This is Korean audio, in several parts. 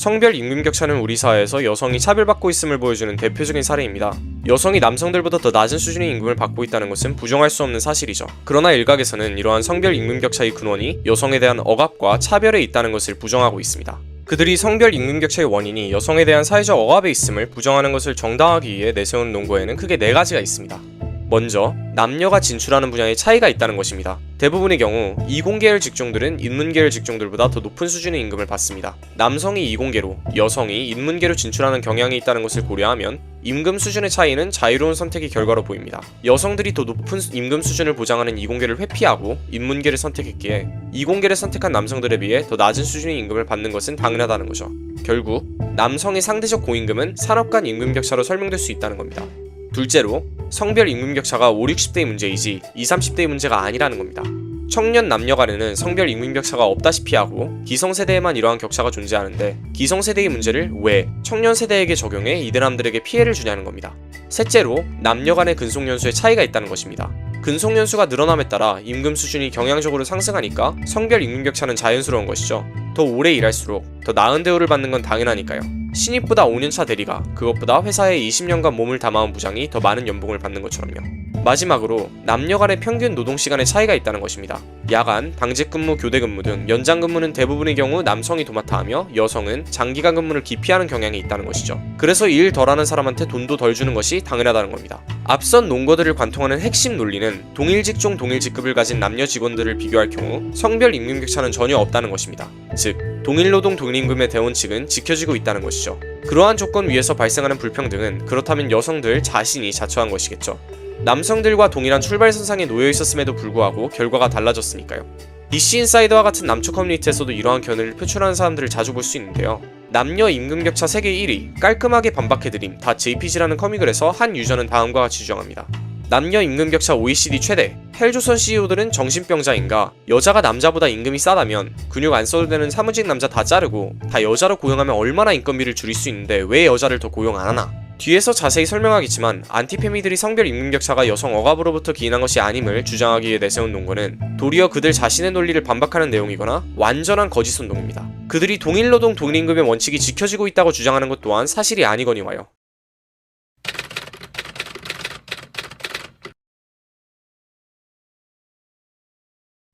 성별 임금 격차는 우리 사회에서 여성이 차별받고 있음을 보여주는 대표적인 사례입니다. 여성이 남성들보다 더 낮은 수준의 임금을 받고 있다는 것은 부정할 수 없는 사실이죠. 그러나 일각에서는 이러한 성별 임금 격차의 근원이 여성에 대한 억압과 차별에 있다는 것을 부정하고 있습니다. 그들이 성별 임금 격차의 원인이 여성에 대한 사회적 억압에 있음을 부정하는 것을 정당하기 위해 내세운 논거에는 크게 4가지가 있습니다. 먼저, 남녀가 진출하는 분야에 차이가 있다는 것입니다. 대부분의 경우 이공계열 직종들은 인문계열 직종들보다 더 높은 수준의 임금을 받습니다. 남성이 이공계로, 여성이 인문계로 진출하는 경향이 있다는 것을 고려하면 임금 수준의 차이는 자유로운 선택의 결과로 보입니다. 여성들이 더 높은 임금 수준을 보장하는 이공계를 회피하고 인문계를 선택했기에 이공계를 선택한 남성들에 비해 더 낮은 수준의 임금을 받는 것은 당연하다는 거죠. 결국 남성의 상대적 고임금은 산업 간 임금 격차로 설명될 수 있다는 겁니다. 둘째로, 성별 임금 격차가 5, 60대의 문제이지 20, 30대의 문제가 아니라는 겁니다. 청년 남녀 간에는 성별 임금 격차가 없다시피 하고 기성세대에만 이러한 격차가 존재하는데 기성세대의 문제를 왜 청년 세대에게 적용해 이 사람들에게 피해를 주냐는 겁니다. 셋째로, 남녀 간의 근속연수에 차이가 있다는 것입니다. 근속연수가 늘어남에 따라 임금 수준이 경향적으로 상승하니까 성별 임금 격차는 자연스러운 것이죠. 더 오래 일할수록 더 나은 대우를 받는 건 당연하니까요. 신입보다 5년차 대리가 그것보다 회사에 20년간 몸을 담아온 부장이 더 많은 연봉을 받는 것처럼요. 마지막으로 남녀 간의 평균 노동시간의 차이가 있다는 것입니다. 야간, 당직근무, 교대근무 등 연장근무는 대부분의 경우 남성이 도맡아 하며 여성은 장기간 근무를 기피하는 경향이 있다는 것이죠. 그래서 일 덜하는 사람한테 돈도 덜 주는 것이 당연하다는 겁니다. 앞선 논거들을 관통하는 핵심 논리는 동일 직종 동일 직급을 가진 남녀 직원들을 비교할 경우 성별 임금 격차는 전혀 없다는 것입니다. 즉, 동일 노동 동일 임금의 대원칙은 지켜지고 있다는 것이죠. 그러한 조건 위에서 발생하는 불평등은 그렇다면 여성들 자신이 자초한 것이겠죠. 남성들과 동일한 출발선상에 놓여 있었음에도 불구하고 결과가 달라졌으니까요. DC 인사이더와 같은 남초 커뮤니티에서도 이러한 견해를 표출하는 사람들을 자주 볼 수 있는데요. 남녀 임금 격차 세계 1위, 깔끔하게 반박해드림, 다 JPG라는 커뮤글에서 한 유저는 다음과 같이 주장합니다. 남녀 임금 격차 OECD 최대, 헬조선 CEO들은 정신병자인가? 여자가 남자보다 임금이 싸다면 근육 안 써도 되는 사무직 남자 다 자르고 다 여자로 고용하면 얼마나 인건비를 줄일 수 있는데 왜 여자를 더 고용 안 하나? 뒤에서 자세히 설명하겠지만 안티페미들이 성별 임금 격차가 여성 억압으로부터 기인한 것이 아님을 주장하기 위해 내세운 논거는 도리어 그들 자신의 논리를 반박하는 내용이거나 완전한 거짓 선동입니다. 그들이 동일노동 동일임금의 원칙이 지켜지고 있다고 주장하는 것 또한 사실이 아니거니와요.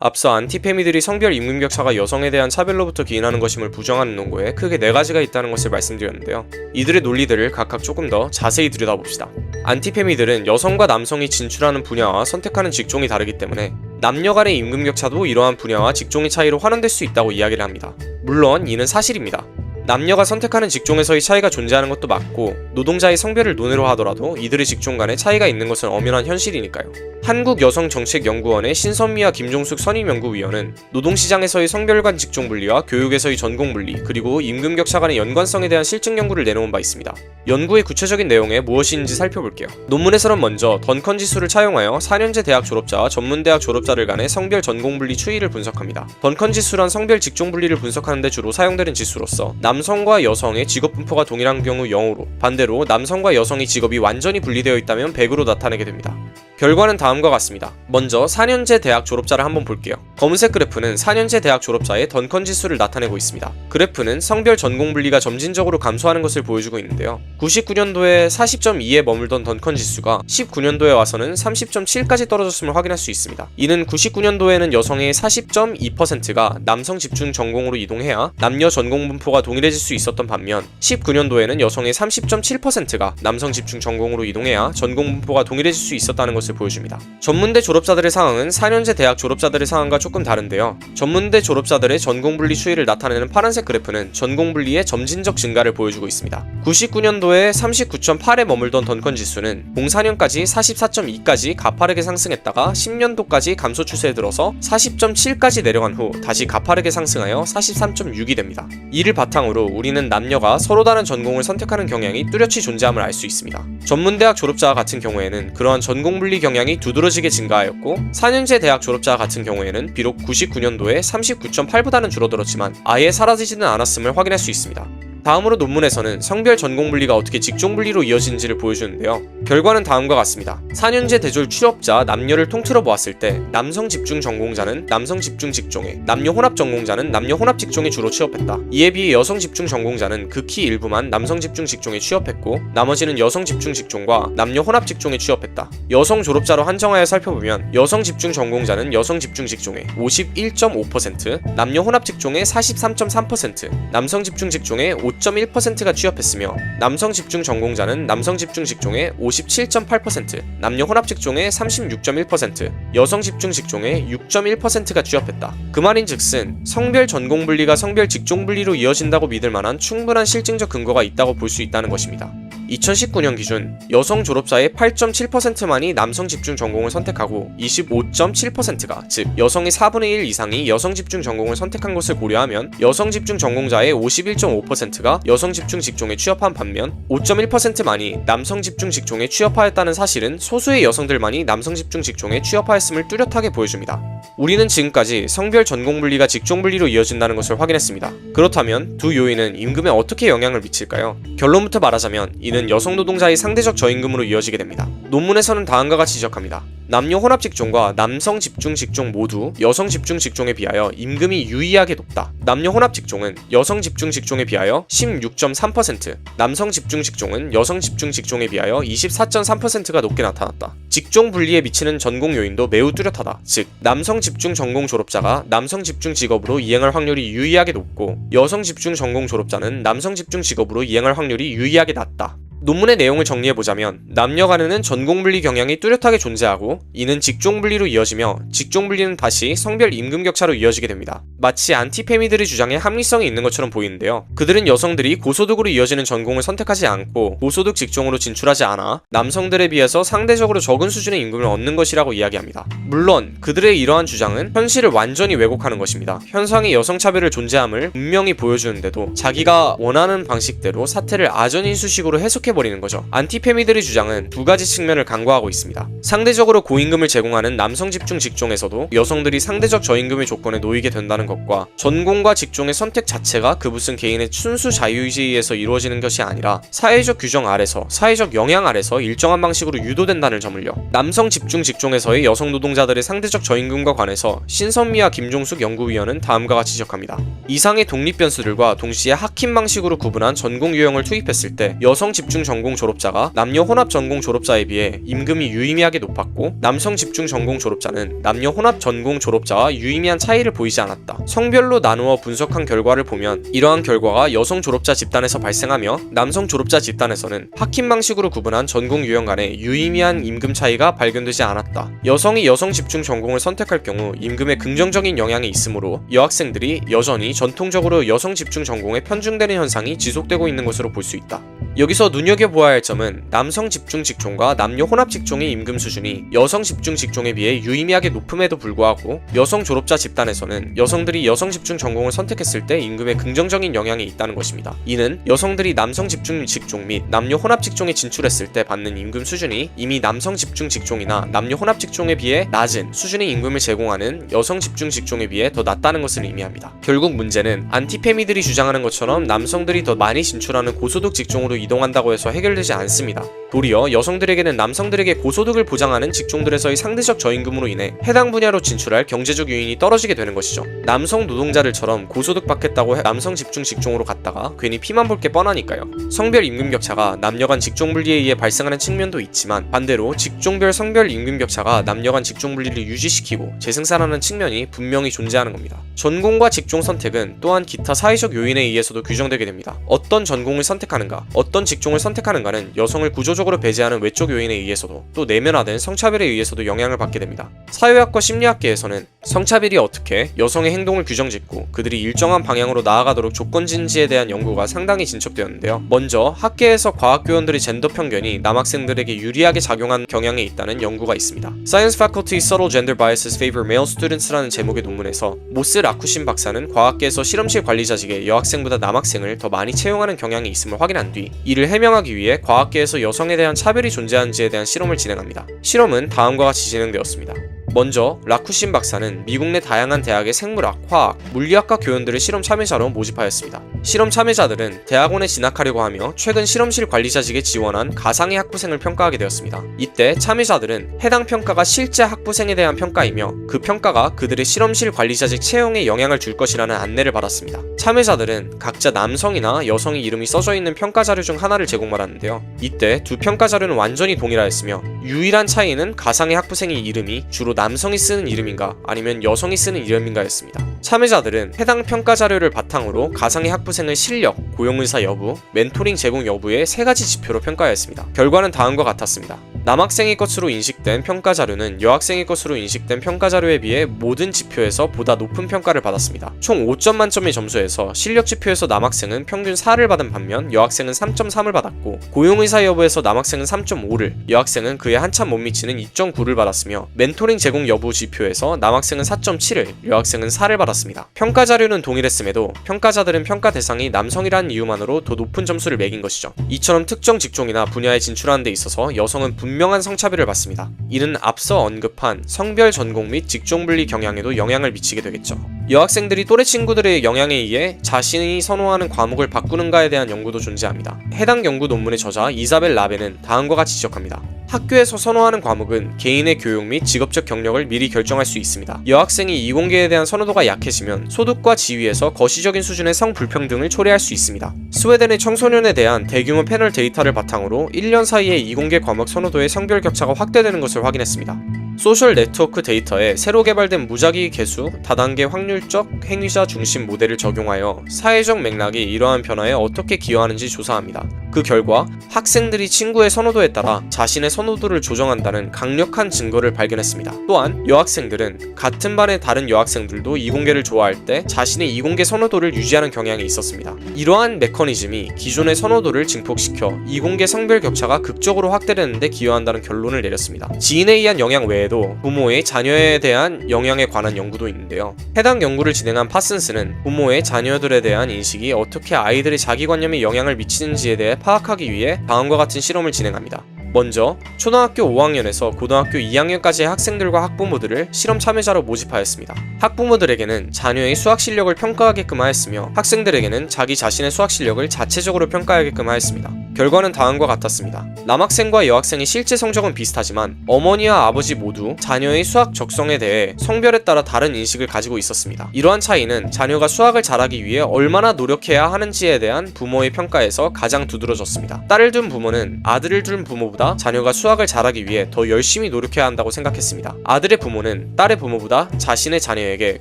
앞서 안티페미들이 성별 임금 격차가 여성에 대한 차별로부터 기인하는 것임을 부정하는 논거에 크게 4가지가 있다는 것을 말씀드렸는데요. 이들의 논리들을 각각 조금 더 자세히 들여다봅시다. 안티페미들은 여성과 남성이 진출하는 분야와 선택하는 직종이 다르기 때문에 남녀 간의 임금 격차도 이러한 분야와 직종의 차이로 환원될 수 있다고 이야기를 합니다. 물론 이는 사실입니다. 남녀가 선택하는 직종에서의 차이가 존재하는 것도 맞고 노동자의 성별을 논외로 하더라도 이들의 직종 간에 차이가 있는 것은 엄연한 현실이니까요. 한국여성정책연구원의 신선미와 김종숙 선임연구위원은 노동시장에서의 성별 간 직종 분리와 교육에서의 전공 분리 그리고 임금 격차 간의 연관성에 대한 실증 연구를 내놓은 바 있습니다. 연구의 구체적인 내용에 무엇이 있는지 살펴볼게요. 논문에서는 먼저 던컨 지수를 차용하여 4년제 대학 졸업자와 전문대학 졸업자들 간의 성별 전공 분리 추이를 분석합니다. 던컨 지수란 성별 직종 분리를 분석하는 데 주로 사용되는 지수로서 남성과 여성의 직업 분포가 동일한 경우 0으로, 반대로 남성과 여성의 직업이 완전히 분리되어 있다면 100으로 나타내게 됩니다. 결과는 다음과 같습니다. 먼저 4년제 대학 졸업자를 한번 볼게요. 검은색 그래프는 4년제 대학 졸업자의 던컨 지수를 나타내고 있습니다. 그래프는 성별 전공 분리가 점진적으로 감소하는 것을 보여주고 있는데요. 99년도에 40.2에 머물던 던컨 지수가 19년도에 와서는 30.7까지 떨어졌음을 확인할 수 있습니다. 이는 99년도에는 여성의 40.2%가 남성 집중 전공으로 이동해야 남녀 전공 분포가 동일해질 수 있었던 반면 19년도에는 여성의 30.7%가 남성 집중 전공으로 이동해야 전공 분포가 동일해질 수 있었다는 것을 보여줍니다. 전문대 졸업자들의 상황은 4년제 대학 졸업자들의 상황과 조금 다른데요. 전문대 졸업자들의 전공분리 추이를 나타내는 파란색 그래프는 전공분리의 점진적 증가를 보여주고 있습니다. 99년도에 39.8에 머물던 던컨 지수는 04년까지 44.2까지 가파르게 상승했다가 10년도까지 감소 추세에 들어서 40.7까지 내려간 후 다시 가파르게 상승하여 43.6이 됩니다. 이를 바탕으로 우리는 남녀가 서로 다른 전공을 선택하는 경향이 뚜렷이 존재함을 알 수 있습니다. 전문대학 졸업자와 같은 경우에는 그러한 전공분리 경향이 두드러지게 증가하였고 4년제 대학 졸업자와 같은 경우에는 비록 99년도에 39.8보다는 줄어들었지만 아예 사라지지는 않았음을 확인할 수 있습니다. 다음으로 논문에서는 성별 전공 분리가 어떻게 직종 분리로 이어지는지를 보여주는데요. 결과는 다음과 같습니다. 4년제 대졸 취업자 남녀를 통틀어 보았을 때 남성 집중 전공자는 남성 집중 직종에, 남녀 혼합 전공자는 남녀 혼합 직종에 주로 취업했다. 이에 비해 여성 집중 전공자는 극히 일부만 남성 집중 직종에 취업했고 나머지는 여성 집중 직종과 남녀 혼합 직종에 취업했다. 여성 졸업자로 한정하여 살펴보면 여성 집중 전공자는 여성 집중 직종에 51.5%, 남녀 혼합 직종에 43.3%, 남성 집중 직종에 5.1%가 취업했으며 남성 집중 전공자는 남성 집중 직종에 57.8%, 남녀 혼합 직종에 36.1%, 여성 집중 직종에 6.1%가 취업했다. 그 말인즉슨 성별 전공 분리가 성별 직종 분리로 이어진다고 믿을 만한 충분한 실증적 근거가 있다고 볼 수 있다는 것입니다. 2019년 기준 여성 졸업자의 8.7%만이 남성 집중 전공을 선택하고 25.7%가 즉 여성의 4분의 1 이상이 여성 집중 전공을 선택한 것을 고려하면 여성 집중 전공자의 51.5%가 여성 집중 직종에 취업한 반면 5.1%만이 남성 집중 직종에 취업하였다는 사실은 소수의 여성들만이 남성 집중 직종에 취업하였음을 뚜렷하게 보여줍니다. 우리는 지금까지 성별 전공 분리가 직종 분리로 이어진다는 것을 확인했습니다. 그렇다면 두 요인은 임금에 어떻게 영향을 미칠까요? 결론부터 말하자면 이는 여성 노동자의 상대적 저임금으로 이어지게 됩니다. 논문에서는 다음과 같이 지적합니다. 남녀 혼합 직종과 남성 집중 직종 모두 여성 집중 직종에 비하여 임금이 유의하게 높다. 남녀 혼합 직종은 여성 집중 직종에 비하여 16.3%, 남성 집중 직종은 여성 집중 직종에 비하여 24.3%가 높게 나타났다. 직종 분리에 미치는 전공 요인도 매우 뚜렷하다. 즉, 남성 집중 전공 졸업자가 남성 집중 직업으로 이행할 확률이 유의하게 높고 여성 집중 전공 졸업자는 남성 집중 직업으로 이행할 확률이 유의하게 낮다. 논문의 내용을 정리해보자면 남녀 간에는 전공분리 경향이 뚜렷하게 존재하고 이는 직종분리로 이어지며 직종분리는 다시 성별 임금 격차로 이어지게 됩니다. 마치 안티페미들의 주장에 합리성이 있는 것처럼 보이는데요. 그들은 여성들이 고소득으로 이어지는 전공을 선택하지 않고 고소득 직종으로 진출하지 않아 남성들에 비해서 상대적으로 적은 수준의 임금을 얻는 것이라고 이야기합니다. 물론 그들의 이러한 주장은 현실을 완전히 왜곡하는 것입니다. 현상의 여성차별을 존재함을 분명히 보여주는데도 자기가 원하는 방식대로 사태를 아전인수식으로 해석해버리는 거죠. 안티페미들의 주장은 두 가지 측면을 간과하고 있습니다. 상대적으로 고임금을 제공하는 남성 집중 직종에서도 여성들이 상대적 저임금의 조건에 놓이게 된다는 것과 전공과 직종의 선택 자체가 그 무슨 개인의 순수 자유의지에 의해서 이루어지는 것이 아니라 사회적 규정 아래서 사회적 영향 아래서 일정한 방식으로 유도된다는 점을요. 남성 집중 직종에서의 여성 노동자들의 상대적 저임금과 관해서 신선미와 김종숙 연구위원은 다음과 같이 지적합니다. 이상의 독립 변수들과 동시에 학킴 방식으로 구분한 전공 유형을 투입했을 때 여성 집중 전공 졸업자가 남녀 혼합 전공 졸업자에 비해 임금이 유의미하게 높았고 남성 집중 전공 졸업자는 남녀 혼합 전공 졸업자와 유의미한 차이를 보이지 않았다. 성별로 나누어 분석한 결과를 보면 이러한 결과가 여성 졸업자 집단에서 발생하며 남성 졸업자 집단에서는 학킴 방식으로 구분한 전공 유형 간의 유의미한 임금 차이가 발견되지 않았다. 여성이 여성 집중 전공을 선택할 경우 임금에 긍정적인 영향이 있으므로 여학생들이 여전히 전통적으로 여성 집중 전공에 편중되는 현상이 지속되고 있는 것으로 볼 수 있다. 여기서 눈여겨보아야 할 점은 남성 집중 직종과 남녀 혼합 직종의 임금 수준이 여성 집중 직종에 비해 유의미하게 높음에도 불구하고 여성 졸업자 집단에서는 여성들이 여성 집중 전공을 선택했을 때 임금에 긍정적인 영향이 있다는 것입니다. 이는 여성들이 남성 집중 직종 및 남녀 혼합 직종에 진출했을 때 받는 임금 수준이 이미 남성 집중 직종이나 남녀 혼합 직종에 비해 낮은 수준의 임금을 제공하는 여성 집중 직종에 비해 더 낮다는 것을 의미합니다. 결국 문제는 안티페미들이 주장하는 것처럼 남성들이 더 많이 진출하는 고소득 직종으로 이동한다고 해서 해결되지 않습니다. 도리어 여성들에게는 남성들에게 고소득을 보장하는 직종들에서의 상대적 저임금으로 인해 해당 분야로 진출할 경제적 요인이 떨어지게 되는 것이죠. 남성 노동자들처럼 고소득 받겠다고 남성 집중 직종으로 갔다가 괜히 피만 볼 게 뻔하니까요. 성별 임금 격차가 남녀 간 직종 분리에 의해 발생하는 측면도 있지만 반대로 직종별 성별 임금 격차가 남녀 간 직종 분리를 유지시키고 재생산하는 측면이 분명히 존재하는 겁니다. 전공과 직종 선택은 또한 기타 사회적 요인에 의해서도 규정되게 됩니다. 어떤 전공을 선택하는가, 어떤 직종을 선택하는가는 여성을 구조적으로 배제하는 외적 요인에 의해서도 또 내면화된 성차별에 의해서도 영향을 받게 됩니다. 사회학과 심리학계에서는 성차별이 어떻게 여성의 행동을 규정짓고 그들이 일정한 방향으로 나아가도록 조건짓는지에 대한 연구가 상당히 진척되었는데요. 먼저 학계에서 과학교원들의 젠더 편견이 남학생들에게 유리하게 작용한 경향에 있다는 연구가 있습니다. Science Faculty Subtle Gender Biases Favor Male Students라는 제목의 논문에서 모스 라쿠신 박사는 과학계에서 실험실 관리자직에 여학생보다 남학생을 더 많이 채용하는 경향이 있음을 확인한 뒤 이를 해명하기 위해 과학계에서 여성에 대한 차별이 존재하는지에 대한 실험을 진행합니다. 실험은 다음과 같이 진행되었습니다. 먼저 라쿠신 박사는 미국 내 다양한 대학의 생물학, 화학, 물리학과 교원들을 실험 참여자로 모집하였습니다. 실험 참여자들은 대학원에 진학하려고 하며 최근 실험실 관리자직에 지원한 가상의 학부생을 평가하게 되었습니다. 이때 참여자들은 해당 평가가 실제 학부생에 대한 평가이며 그 평가가 그들의 실험실 관리자직 채용에 영향을 줄 것이라는 안내를 받았습니다. 참여자들은 각자 남성이나 여성의 이름이 써져 있는 평가 자료 중 하나를 제공받았는데요. 이때 두 평가 자료는 완전히 동일하였으며 유일한 차이는 가상의 학부생의 이름이 주로 남성이 쓰는 이름인가 아니면 여성이 쓰는 이름인가였습니다. 참여자들은 해당 평가 자료를 바탕으로 가상의 학부생의 실력, 고용의사 여부, 멘토링 제공 여부의 3가지 지표로 평가하였습니다. 결과는 다음과 같았습니다. 남학생의 것으로 인식된 평가 자료는 여학생의 것으로 인식된 평가 자료에 비해 모든 지표에서 보다 높은 평가를 받았습니다. 총 5점 만점의 점수에서 실력 지표에서 남학생은 평균 4를 받은 반면 여학생은 3.3을 받았고, 고용의사 여부에서 남학생은 3.5를, 여학생은 그에 한참 못 미치는 2.9를 받았으며, 멘토링 제공 여부 지표에서 남학생은 4.7을, 여학생은 4를 받았습니다. 평가 자료는 동일했음에도 평가자들은 평가 대상이 남성이라는 이유만으로 더 높은 점수를 매긴 것이죠. 이처럼 특정 직종이나 분야에 진출하는 데 있어서 여성은 분명한 성차별을 받습니다. 이는 앞서 언급한 성별 전공 및 직종 분리 경향에도 영향을 미치게 되겠죠. 여학생들이 또래 친구들의 영향에 의해 자신이 선호하는 과목을 바꾸는가에 대한 연구도 존재합니다. 해당 연구 논문의 저자 이사벨 라베는 다음과 같이 지적합니다. 학교에서 선호하는 과목은 개인의 교육 및 직업적 경력을 미리 결정할 수 있습니다. 여학생이 이공계에 대한 선호도가 약해지면 소득과 지위에서 거시적인 수준의 성불평등을 초래할 수 있습니다. 스웨덴의 청소년에 대한 대규모 패널 데이터를 바탕으로 1년 사이에 이공계 과목 선호도의 성별 격차가 확대되는 것을 확인했습니다. 소셜 네트워크 데이터에 새로 개발된 무작위 계수 다단계 확률적 행위자 중심 모델을 적용하여 사회적 맥락이 이러한 변화에 어떻게 기여하는지 조사합니다. 그 결과 학생들이 친구의 선호도에 따라 자신의 선호도를 조정한다는 강력한 증거를 발견했습니다. 또한 여학생들은 같은 반의 다른 여학생들도 이공계를 좋아할 때 자신의 이공계 선호도를 유지하는 경향이 있었습니다. 이러한 메커니즘이 기존의 선호도를 증폭시켜 이공계 성별 격차가 극적으로 확대되는 데 기여한다는 결론을 내렸습니다. 지인에 의한 영향 외에도 부모의 자녀에 대한 영향에 관한 연구도 있는데요. 해당 연구를 진행한 파슨스는 부모의 자녀들에 대한 인식이 어떻게 아이들의 자기관념에 영향을 미치는지에 대해 파악하기 위해 다음과 같은 실험을 진행합니다. 먼저 초등학교 5학년에서 고등학교 2학년까지의 학생들과 학부모들을 실험 참여자로 모집하였습니다. 학부모들에게는 자녀의 수학 실력을 평가하게끔 하였으며 학생들에게는 자기 자신의 수학 실력을 자체적으로 평가하게끔 하였습니다. 결과는 다음과 같았습니다. 남학생과 여학생의 실제 성적은 비슷하지만 어머니와 아버지 모두 자녀의 수학 적성에 대해 성별에 따라 다른 인식을 가지고 있었습니다. 이러한 차이는 자녀가 수학을 잘하기 위해 얼마나 노력해야 하는지에 대한 부모의 평가에서 가장 두드러졌습니다. 딸을 둔 부모는 아들을 둔 부모보다 자녀가 수학을 잘하기 위해 더 열심히 노력해야 한다고 생각했습니다. 아들의 부모는 딸의 부모보다 자신의 자녀에게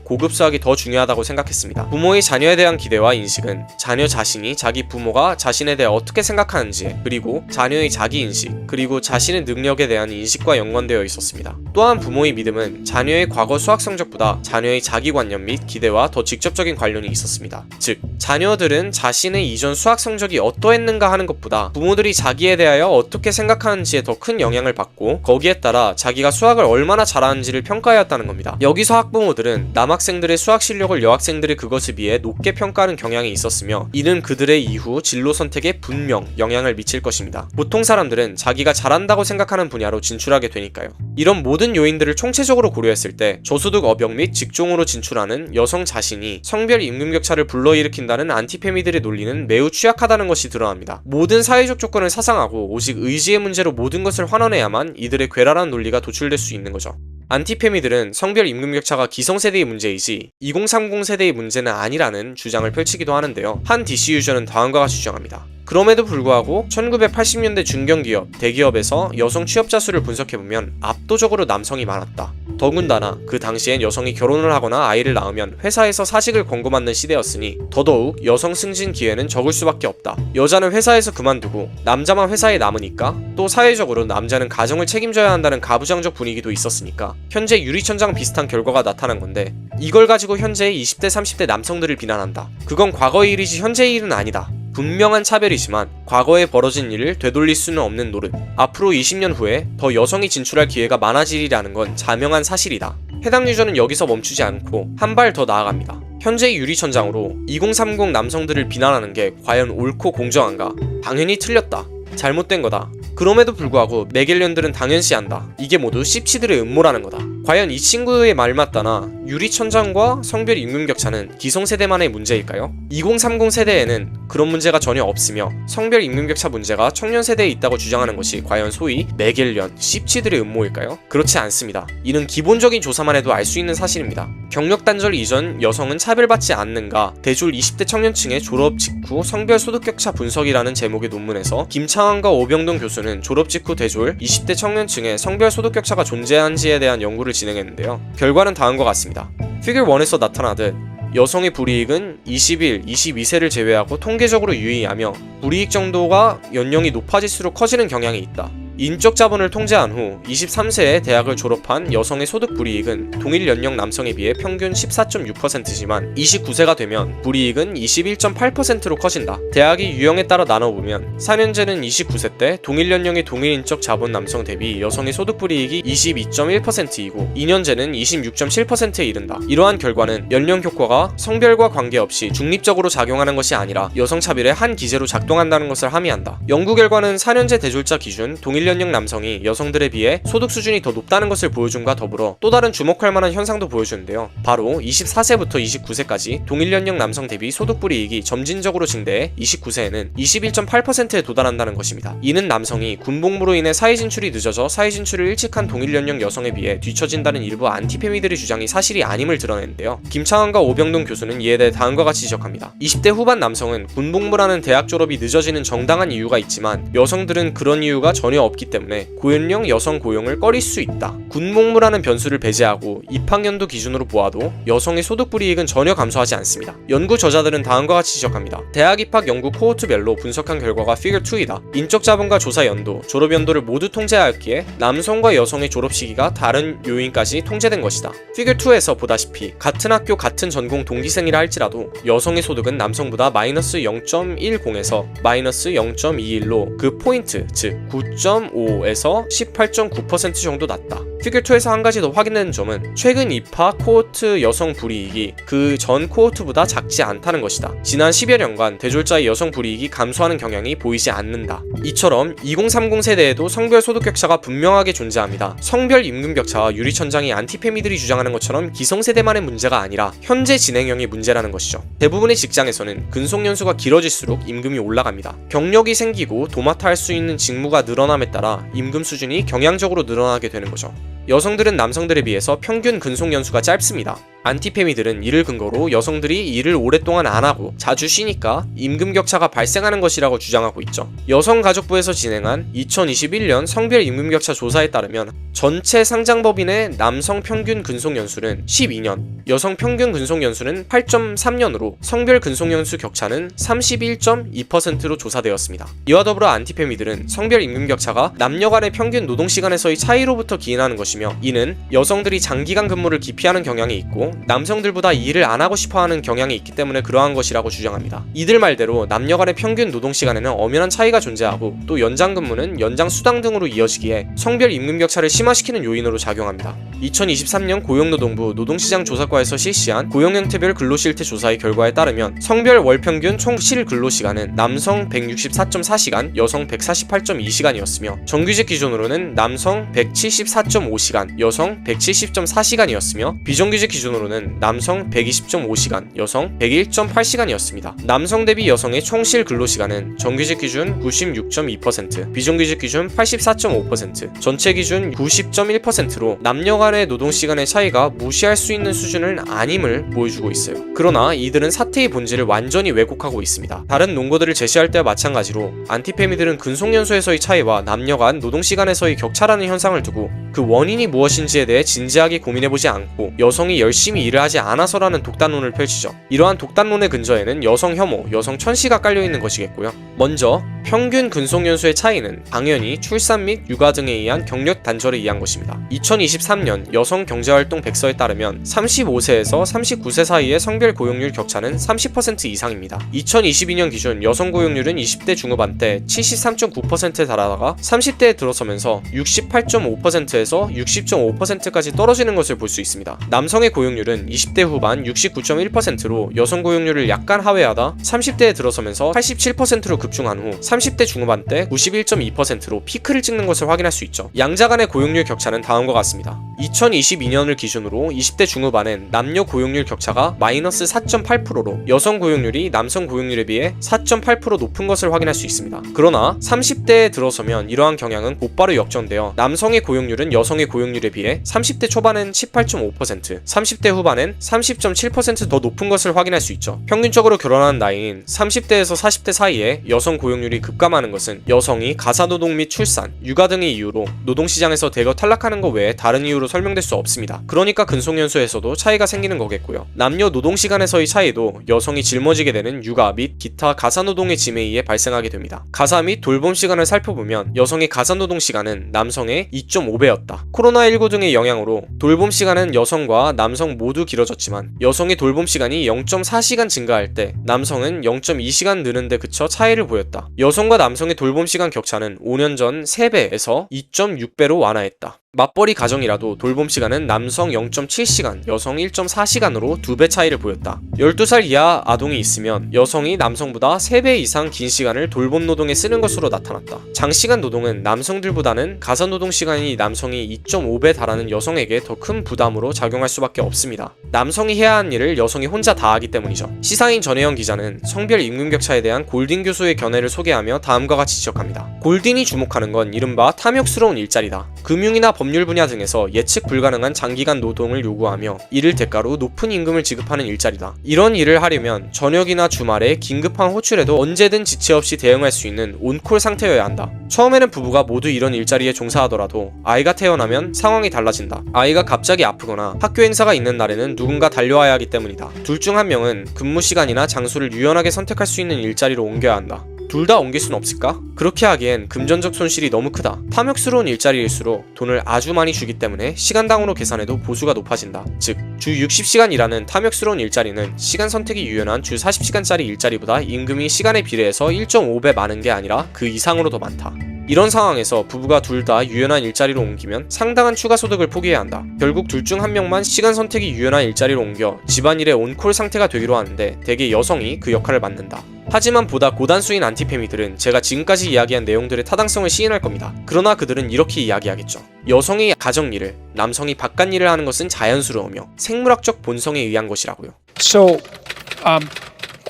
고급 수학이 더 중요하다고 생각했습니다. 부모의 자녀에 대한 기대와 인식은 자녀 자신이 자기 부모가 자신에 대해 어떻게 생각하는지, 그리고 자녀의 자기인식, 그리고 자신의 능력에 대한 인식과 연관되어 있었습니다. 또한 부모의 믿음은 자녀의 과거 수학 성적보다 자녀의 자기관념 및 기대와 더 직접적인 관련이 있었습니다. 즉, 자녀들은 자신의 이전 수학 성적이 어떠했는가 하는 것보다 부모들이 자기에 대하여 어떻게 생각하는지에 더 큰 영향을 받고 거기에 따라 자기가 수학을 얼마나 잘하는지를 평가하였다는 겁니다. 여기서 학부모들은 남학생들의 수학 실력을 여학생들의 그것에 비해 높게 평가하는 경향이 있었으며 이는 그들의 이후 진로 선택에 분명 영향을 미칠 것입니다. 보통 사람들은 자기가 잘한다고 생각하는 분야로 진출하게 되니까요. 이런 모든 요인들을 총체적으로 고려했을 때 저소득 업역 및 직종으로 진출하는 여성 자신이 성별 임금격차를 불러일으킨다는 안티페미들의 논리는 매우 취약하다는 것이 드러납니다. 모든 사회적 조건을 사상하고 오직 의지의 문제로 모든 것을 환원해야만 이들의 괴랄한 논리가 도출될 수 있는 거죠. 안티페미들은 성별 임금격차가 기성세대의 문제이지 2030 세대의 문제는 아니라는 주장을 펼치기도 하는데요. 한 DC 유저는 다음과 같이 주장합니다. 그럼에도 불구하고 1980년대 중견기업, 대기업에서 여성 취업자 수를 분석해보면 압도적으로 남성이 많았다. 더군다나 그 당시엔 여성이 결혼을 하거나 아이를 낳으면 회사에서 사직을 권고받는 시대였으니 더더욱 여성 승진 기회는 적을 수밖에 없다. 여자는 회사에서 그만두고 남자만 회사에 남으니까, 또 사회적으로 남자는 가정을 책임져야 한다는 가부장적 분위기도 있었으니까 현재 유리천장 비슷한 결과가 나타난 건데, 이걸 가지고 현재의 20대 30대 남성들을 비난한다. 그건 과거의 일이지 현재의 일은 아니다. 분명한 차별이지만 과거에 벌어진 일을 되돌릴 수는 없는 노릇. 앞으로 20년 후에 더 여성이 진출할 기회가 많아지리라는 건 자명한 사실이다. 해당 유저는 여기서 멈추지 않고 한 발 더 나아갑니다. 현재의 유리천장으로 2030 남성들을 비난하는 게 과연 옳고 공정한가? 당연히 틀렸다. 잘못된 거다. 그럼에도 불구하고 매겔련들은 당연시한다. 이게 모두 씹치들의 음모라는 거다. 과연 이 친구의 말 맞다나 유리천장과 성별 임금 격차는 기성세대만의 문제일까요? 2030 세대에는 그런 문제가 전혀 없으며 성별 임금 격차 문제가 청년 세대에 있다고 주장하는 것이 과연 소위 매겔련, 씹치들의 음모일까요? 그렇지 않습니다. 이는 기본적인 조사만 해도 알 수 있는 사실입니다. 경력 단절 이전 여성은 차별받지 않는가? 대졸 20대 청년층의 졸업 직후 성별 소득 격차 분석이라는 제목의 논문에서 김창환과 오병동 교수는 졸업 직후 대졸 20대 청년층의 성별 소득 격차가 존재한지에 대한 연구를 진행했는데요. 결과는 다음과 같습니다. 피겨 1에서 나타나듯 여성의 불이익은 21, 22세를 제외하고 통계적으로 유의하며 불이익 정도가 연령이 높아질수록 커지는 경향이 있다. 인적 자본을 통제한 후 23세에 대학을 졸업한 여성의 소득 불이익은 동일 연령 남성에 비해 평균 14.6%지만 29세가 되면 불이익은 21.8%로 커진다. 대학이 유형에 따라 나눠보면 4년제는 29세 때 동일 연령의 동일 인적 자본 남성 대비 여성의 소득 불이익이 22.1%이고 2년제는 26.7%에 이른다. 이러한 결과는 연령 효과가 성별과 관계없이 중립적으로 작용하는 것이 아니라 여성 차별의 한 기제로 작동한다는 것을 함의한다. 연구 결과는 4년제 대졸자 기준 동일 연령 남성이 여성들에 비해 소득 수준이 더 높다는 것을 보여줌과 더불어 또 다른 주목할 만한 현상도 보여주는데요. 바로 24세부터 29세까지 동일 연령 남성 대비 소득 불이익이 점진적으로 증대해 29세에는 21.8%에 도달한다는 것입니다. 이는 남성이 군복무로 인해 사회 진출이 늦어져 사회 진출을 일찍한 동일 연령 여성에 비해 뒤처진다는 일부 안티페미들의 주장이 사실이 아님을 드러내는데요. 김창환과 오병동 교수는 이에 대해 다음과 같이 지적합니다. 20대 후반 남성은 군복무라는 대학 졸업이 늦어지는 정당한 이유가 있지만 여성들은 그런 이유가 전혀 없기 때문에 고연령 여성 고용을 꺼릴 수 있다. 군복무라는 변수를 배제하고 입학연도 기준으로 보아도 여성의 소득 불이익은 전혀 감소하지 않습니다. 연구 저자들은 다음과 같이 지적합니다. 대학 입학 연구 코호트별로 분석한 결과가 피겨 2이다. 인적 자본과 조사 연도, 졸업 연도를 모두 통제하였기에 남성과 여성의 졸업 시기가 다른 요인까지 통제된 것이다. 피겨 2에서 보다시피 같은 학교 같은 전공 동기생이라 할지라도 여성의 소득은 남성보다 마이너스 0.10에서 마이너스 0.21로 그 포인트, 즉 9.5에서 18.9% 정도 낮다. 피겨 2에서 한 가지 더 확인되는 점은 최근 입학 코호트 여성 불이익이 그 전 코호트보다 작지 않다는 것이다. 지난 10여 년간 대졸자의 여성 불이익이 감소하는 경향이 보이지 않는다. 이처럼 2030 세대에도 성별 소득 격차가 분명하게 존재합니다. 성별 임금 격차와 유리천장이 안티페미들이 주장하는 것처럼 기성세대만의 문제가 아니라 현재 진행형의 문제라는 것이죠. 대부분의 직장에서는 근속 연수가 길어질수록 임금이 올라갑니다. 경력이 생기고 도맡아 할 수 있는 직무가 늘어남에 따라 임금 수준이 경향적으로 늘어나게 되는 거죠. 여성들은 남성들에 비해서 평균 근속 연수가 짧습니다. 안티페미들은 이를 근거로 여성들이 일을 오랫동안 안 하고 자주 쉬니까 임금 격차가 발생하는 것이라고 주장하고 있죠. 여성가족부에서 진행한 2021년 성별 임금 격차 조사에 따르면 전체 상장법인의 남성 평균 근속 연수는 12년, 여성 평균 근속 연수는 8.3년으로 성별 근속 연수 격차는 31.2%로 조사되었습니다. 이와 더불어 안티페미들은 성별 임금 격차가 남녀 간의 평균 노동 시간에서의 차이로부터 기인하는 것이며, 이는 여성들이 장기간 근무를 기피하는 경향이 있고 남성들보다 일을 안 하고 싶어하는 경향이 있기 때문에 그러한 것이라고 주장합니다. 이들 말대로 남녀 간의 평균 노동 시간에는 엄연한 차이가 존재하고 또 연장 근무는 연장 수당 등으로 이어지기에 성별 임금 격차를 심화시키는 요인으로 작용합니다. 2023년 고용노동부 노동시장 조사과에서 실시한 고용형태별 근로실태 조사의 결과에 따르면 성별 월평균 총 실근로시간은 남성 164.4시간, 여성 148.2시간이었으며 정규직 기준으로는 남성 174.5시간, 여성 170.4시간이었으며 비정규직 기준으로는 남성 120.5시간, 여성 101.8시간이었습니다. 남성 대비 여성의 총 실근로시간은 정규직 기준 96.2%, 비정규직 기준 84.5%, 전체 기준 90.1%로 남녀 간의 노동시간의 차이가 무시할 수 있는 수준은 아님을 보여주고 있어요. 그러나 이들은 사태의 본질을 완전히 왜곡하고 있습니다. 다른 논거들을 제시할 때와 마찬가지로 안티페미들은 근속연수에서의 차이와 남녀 간 노동시간에서의 격차라는 현상을 두고 그 원인이 무엇인지에 대해 진지하게 고민해보지 않고 여성이 열심히 일을 하지 않아서라는 독단론을 펼치죠. 이러한 독단론의 근저에는 여성 혐오, 여성 천시가 깔려있는 것이겠고요. 먼저 평균 근속연수의 차이는 당연히 출산 및 육아 등에 의한 경력 단절에 의한 것입니다. 2023년 여성경제활동 백서에 따르면 35세에서 39세 사이의 성별 고용률 격차는 30% 이상입니다. 2022년 기준 여성 고용률은 20대 중후반 때 73.9%에 달하다가 30대에 들어서면서 68.5%에서 60.5%까지 떨어지는 것을 볼 수 있습니다. 남성의 고용률은 20대 후반 69.1%로 여성 고용률을 약간 하회하다 30대에 들어서면서 87%로 급증한 후 30대 중후반 때 91.2%로 피크를 찍는 것을 확인할 수 있죠. 양자 간의 고용률 격차는 다음과 같습니다. 2022년을 기준으로 20대 중후반엔 남녀 고용률 격차가 마이너스 4.8%로 여성 고용률이 남성 고용률에 비해 4.8% 높은 것을 확인할 수 있습니다. 그러나 30대에 들어서면 이러한 경향은 곧바로 역전되어 남성의 고용률은 여성의 고용률에 비해 30대 초반엔 18.5%, 30대 후반엔 30.7% 더 높은 것을 확인할 수 있죠. 평균적으로 결혼하는 나이인 30대에서 40대 사이에 여성 고용률이 급감하는 것은 여성이 가사노동 및 출산, 육아 등의 이유로 노동시장에서 대거 탈락하는 것 외에 다른 이유로 설명될 수 없습니다. 그러니까 근속연수에서도 차이가 생기는 거겠고요. 남녀 노동시간에서의 차이도 여성이 짊어지게 되는 육아 및 기타 가사노동의 짐에 의해 발생하게 됩니다. 가사 및 돌봄 시간을 살펴보면 여성의 가사노동 시간은 남성의 2.5배였다. 코로나19 등의 영향으로 돌봄 시간은 여성과 남성 모두 길어졌지만 여성의 돌봄 시간이 0.4시간 증가할 때 남성은 0.2시간 느는데 그쳐 차이를 보였다. 여성과 남성의 돌봄 시간 격차는 5년 전 3배에서 2.6배로 완화했다. 맞벌이 가정이라도 돌봄 시간은 남성 0.7시간, 여성 1.4시간으로 2배 차이를 보였다. 12살 이하 아동이 있으면 여성이 남성보다 3배 이상 긴 시간을 돌봄 노동에 쓰는 것으로 나타났다. 장시간 노동은 남성들보다는 가사노동 시간이 남성이 2.5배 달하는 여성에게 더 큰 부담으로 작용할 수밖에 없습니다. 남성이 해야 하는 일을 여성이 혼자 다 하기 때문이죠. 시사인 전혜영 기자는 성별 임금 격차에 대한 골딘 교수의 견해를 소개하며 다음과 같이 지적합니다. 골딘이 주목하는 건 이른바 탐욕스러운 일자리다. 금융이나 법률 분야 등에서 예측 불가능한 장기간 노동을 요구하며 이를 대가로 높은 임금을 지급하는 일자리다. 이런 일을 하려면 저녁이나 주말에 긴급한 호출에도 언제든 지체 없이 대응할 수 있는 온콜 상태여야 한다. 처음에는 부부가 모두 이런 일자리에 종사하더라도 아이가 태어나면 상황이 달라진다. 아이가 갑자기 아프거나 학교 행사가 있는 날에는 누군가 달려와야 하기 때문이다. 둘 중 한 명은 근무 시간이나 장소를 유연하게 선택할 수 있는 일자리로 옮겨야 한다. 둘 다 옮길 순 없을까? 그렇게 하기엔 금전적 손실이 너무 크다. 탐욕스러운 일자리일수록 돈을 아주 많이 주기 때문에 시간당으로 계산해도 보수가 높아진다. 즉, 주 60시간 일하는 탐욕스러운 일자리는 시간 선택이 유연한 주 40시간짜리 일자리보다 임금이 시간에 비례해서 1.5배 많은 게 아니라 그 이상으로 더 많다. 이런 상황에서 부부가 둘 다 유연한 일자리로 옮기면 상당한 추가 소득을 포기해야 한다. 결국 둘 중 한 명만 시간 선택이 유연한 일자리로 옮겨 집안일의 온콜 상태가 되기로 하는데 대개 여성이 그 역할을 맡는다. 하지만 보다 고단수인 안티페미들은 제가 지금까지 이야기한 내용들의 타당성을 시인할 겁니다. 그러나 그들은 이렇게 이야기하겠죠. 여성이 가정일을, 남성이 바깥일을 하는 것은 자연스러우며 생물학적 본성에 의한 것이라고요. So,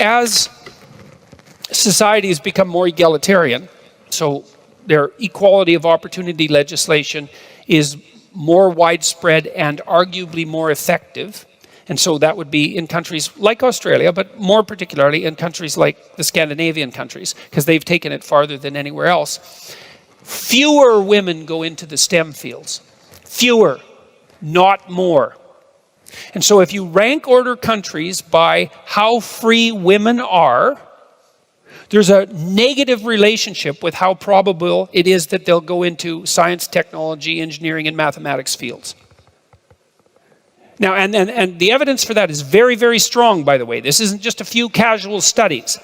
as societies become more egalitarian, so their equality of opportunity legislation is more widespread and arguably more effective. And so that would be in countries like Australia, but more particularly in countries like the Scandinavian countries, because they've taken it farther than anywhere else. Fewer women go into the STEM fields. Fewer, not more. And so if you rank order countries by how free women are, there's a negative relationship with how probable it is that they'll go into science, technology, engineering, and mathematics fields. Now, and the evidence for that is very, very strong, by the way. This isn't just a few casual studies.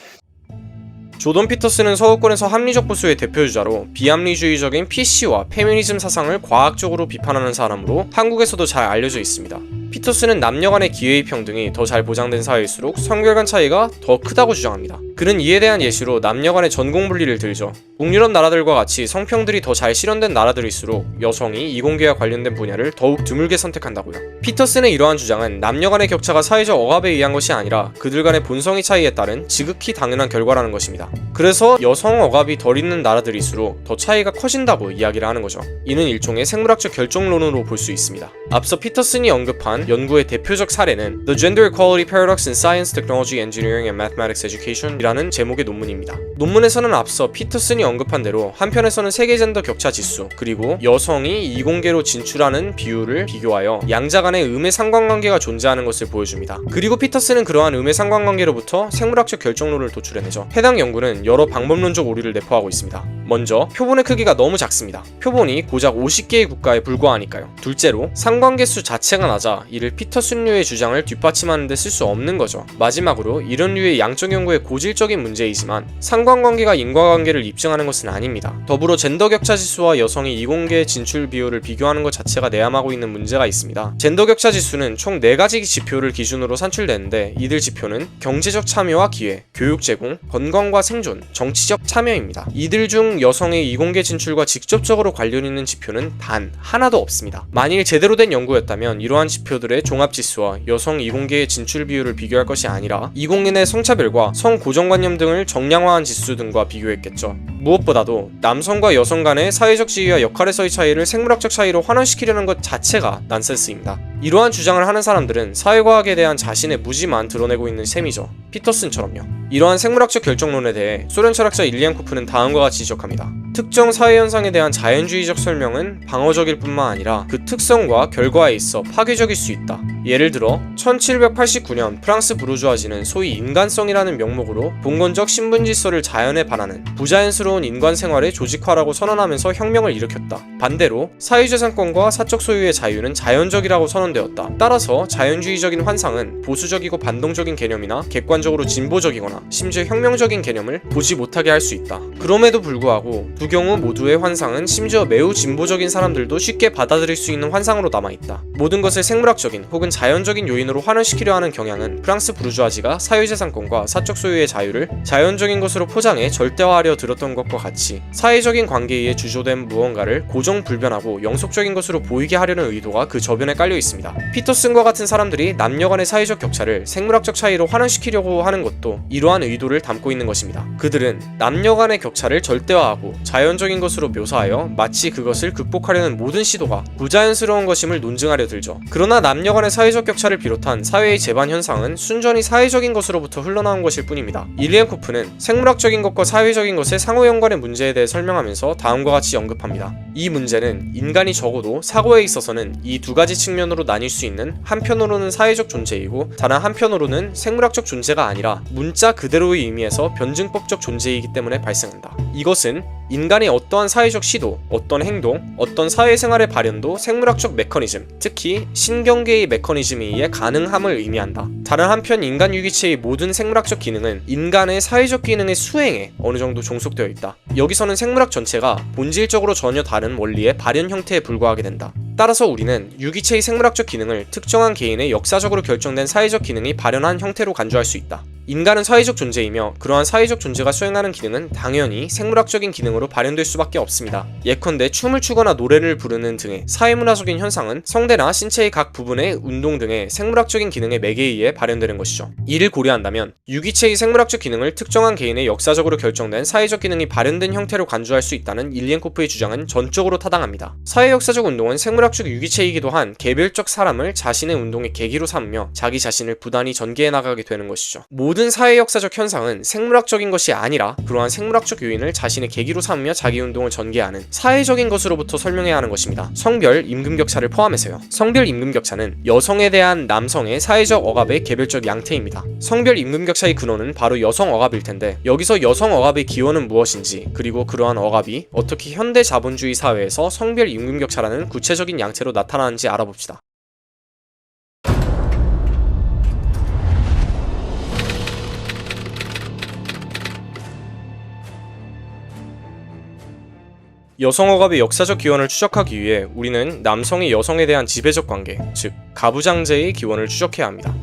조던 피터슨은 서구권에서 합리적 보수의 대표주자로 비합리주의적인 PC와 페미니즘 사상을 과학적으로 비판하는 사람으로 한국에서도 잘 알려져 있습니다. 피터슨은 남녀 간의 기회의 평등이 더 잘 보장된 사회일수록 성별 간 차이가 더 크다고 주장합니다. 그는 이에 대한 예시로 남녀 간의 전공 분리를 들죠. 북유럽 나라들과 같이 성평들이 더 잘 실현된 나라들일수록 여성이 이공계와 관련된 분야를 더욱 드물게 선택한다고요. 피터슨의 이러한 주장은 남녀 간의 격차가 사회적 억압에 의한 것이 아니라 그들 간의 본성의 차이에 따른 지극히 당연한 결과라는 것입니다. 그래서 여성 억압이 덜 있는 나라들일수록 더 차이가 커진다고 이야기를 하는 거죠. 이는 일종의 생물학적 결정론으로 볼 수 있습니다. 앞서 피터슨이 언급한 연구의 대표적 사례는 The Gender Equality Paradox in Science, Technology, Engineering and Mathematics Education 이라는 제목의 논문입니다. 논문에서는 앞서 피터슨이 언급한 대로 한편에서는 세계 젠더 격차 지수 그리고 여성이 이공계로 진출하는 비율을 비교하여 양자 간의 음의 상관관계가 존재하는 것을 보여줍니다. 그리고 피터슨은 그러한 음의 상관관계로부터 생물학적 결정론을 도출해내죠. 해당 연구는 여러 방법론적 오류를 내포하고 있습니다. 먼저 표본의 크기가 너무 작습니다. 표본이 고작 50개의 국가에 불과하니까요. 둘째로 상관계수 자체가 낮아 이를 피터슨류의 주장을 뒷받침하는 데 쓸 수 없는 거죠. 마지막으로 이런 류의 양적 연구의 고질적인 문제이지만 상관관계가 인과관계를 입증하는 것은 아닙니다. 더불어 젠더 격차 지수와 여성이 이공계 진출 비율을 비교하는 것 자체가 내함하고 있는 문제가 있습니다. 젠더 격차 지수는 총 4가지 지표를 기준으로 산출되는데 이들 지표는 경제적 참여와 기회, 교육 제공, 건강과 생존, 정치적 참여입니다. 이들 중 여성의 이공계 진출과 직접적으로 관련 있는 지표는 단 하나도 없습니다. 만일 제대로 된 연구였다면 이러한 지표들의 종합지수와 여성 이공계의 진출 비율을 비교할 것이 아니라 이공인의 성차별과 성고정관념 등을 정량화한 지수 등과 비교했겠죠. 무엇보다도 남성과 여성 간의 사회적 지위와 역할에서의 차이를 생물학적 차이로 환원시키려는 것 자체가 난센스입니다. 이러한 주장을 하는 사람들은 사회과학에 대한 자신의 무지만 드러내고 있는 셈이죠. 피터슨처럼요. 이러한 생물학적 결정론에 대해 소련 철학자 일리안코프는 다음과 같이 지적합니다. 특정 사회현상에 대한 자연주의적 설명은 방어적일 뿐만 아니라 그 특성과 결과에 있어 파괴적일 수 있다. 예를 들어 1789년 프랑스 부르주아지는 소위 인간성이라는 명목으로 봉건적 신분질서를 자연에 반하는 부자연스러운 인간 생활의 조직화라고 선언하면서 혁명을 일으켰다. 반대로 사유재산권과 사적 소유의 자유는 자연적이라고 선언되었다. 따라서 자연주의적인 환상은 보수적이고 반동적인 개념이나 객관적으로 진보적이거나 심지어 혁명적인 개념을 보지 못하게 할 수 있다. 그럼에도 불구하고 두 경우 모두의 환상은 심지어 매우 진보적인 사람들도 쉽게 받아들일 수 있는 환상으로 남아있다. 모든 것을 생물학적인 혹은 자연적인 요인으로 환원시키려 하는 경향은 프랑스 부르주아지가 사유재산권과 사적 소유의 자유를 자연적인 것으로 포장해 절대화하려 들었던 것과 같이 사회적인 관계에 의해 주조된 무언가를 고정불변하고 영속적인 것으로 보이게 하려는 의도가 그 저변에 깔려 있습니다. 피터슨과 같은 사람들이 남녀 간의 사회적 격차를 생물학적 차이로 환원시키려고 하는 것도 이러한 의도를 담고 있는 것입니다. 그들은 남녀 간의 격차를 절대화하고 자연적인 것으로 묘사하여 마치 그것을 극복하려는 모든 시도가 부자연스러운 것임을 논증하려 들죠. 그러나 남녀 간의 사회적 격차를 비롯한 사회의 재반 현상은 순전히 사회적인 것으로부터 흘러나온 것일 뿐입니다. 일리안코프는 생물학적인 것과 사회적인 것의 상호 연관의 문제에 대해 설명하면서 다음과 같이 언급합니다. 이 문제는 인간이 적어도 사고에 있어서는 이 두 가지 측면으로 나뉠 수 있는 한편으로는 사회적 존재이고 다른 한편으로는 생물학적 존재가 아니라 문자 그대로의 의미에서 변증법적 존재이기 때문에 발생한다. 이것은 인간의 어떠한 사회적 시도, 어떤 행동, 어떤 사회생활의 발현도 생물학적 메커니즘, 특히 신경계의 메커니즘에 의해 가능함을 의미한다. 다른 한편 인간 유기체의 모든 생물학적 기능은 인간의 사회적 기능의 수행에 어느 정도 종속되어 있다. 여기서는 생물학 전체가 본질적으로 전혀 다른 원리의 발현 형태에 불과하게 된다. 따라서 우리는 유기체의 생물학적 기능을 특정한 개인의 역사적으로 결정된 사회적 기능이 발현한 형태로 간주할 수 있다. 인간은 사회적 존재이며 그러한 사회적 존재가 수행하는 기능은 당연히 생물학적인 기능으로 발현될 수밖에 없습니다. 예컨대 춤을 추거나 노래를 부르는 등의 사회문화적인 현상은 성대나 신체의 각 부분의 운동 등의 생물학적인 기능의 매개에 의해 발현되는 것이죠. 이를 고려한다면 유기체의 생물학적 기능을 특정한 개인의 역사적으로 결정된 사회적 기능이 발현된 형태로 간주할 수 있다는 일리엔코프의 주장은 전적으로 타당합니다. 사회 역사적 운동은 생물학적 유기체이기도 한 개별적 사람을 자신의 운동의 계기로 삼으며 자기 자신을 부단히 전개해 나가게 되는 것이죠. 모든 사회 역사적 현상은 생물학적인 것이 아니라 그러한 생물학적 요인을 자신의 계기로 삼으며 자기 운동을 전개하는 사회적인 것으로부터 설명해야 하는 것입니다. 성별 임금격차를 포함해서요. 성별 임금격차는 여성에 대한 남성의 사회적 억압의 개별적 양태입니다. 성별 임금격차의 근원은 바로 여성 억압일 텐데 여기서 여성 억압의 기원은 무엇인지 그리고 그러한 억압이 어떻게 현대 자본주의 사회에서 성별 임금격차라는 구체적인 양태로 나타나는지 알아봅시다. 여성 억압의 역사적 기원을 추적하기 위해 우리는 남성이 여성에 대한 지배적 관계, 즉 가부장제의 기원을 추적해야 합니다.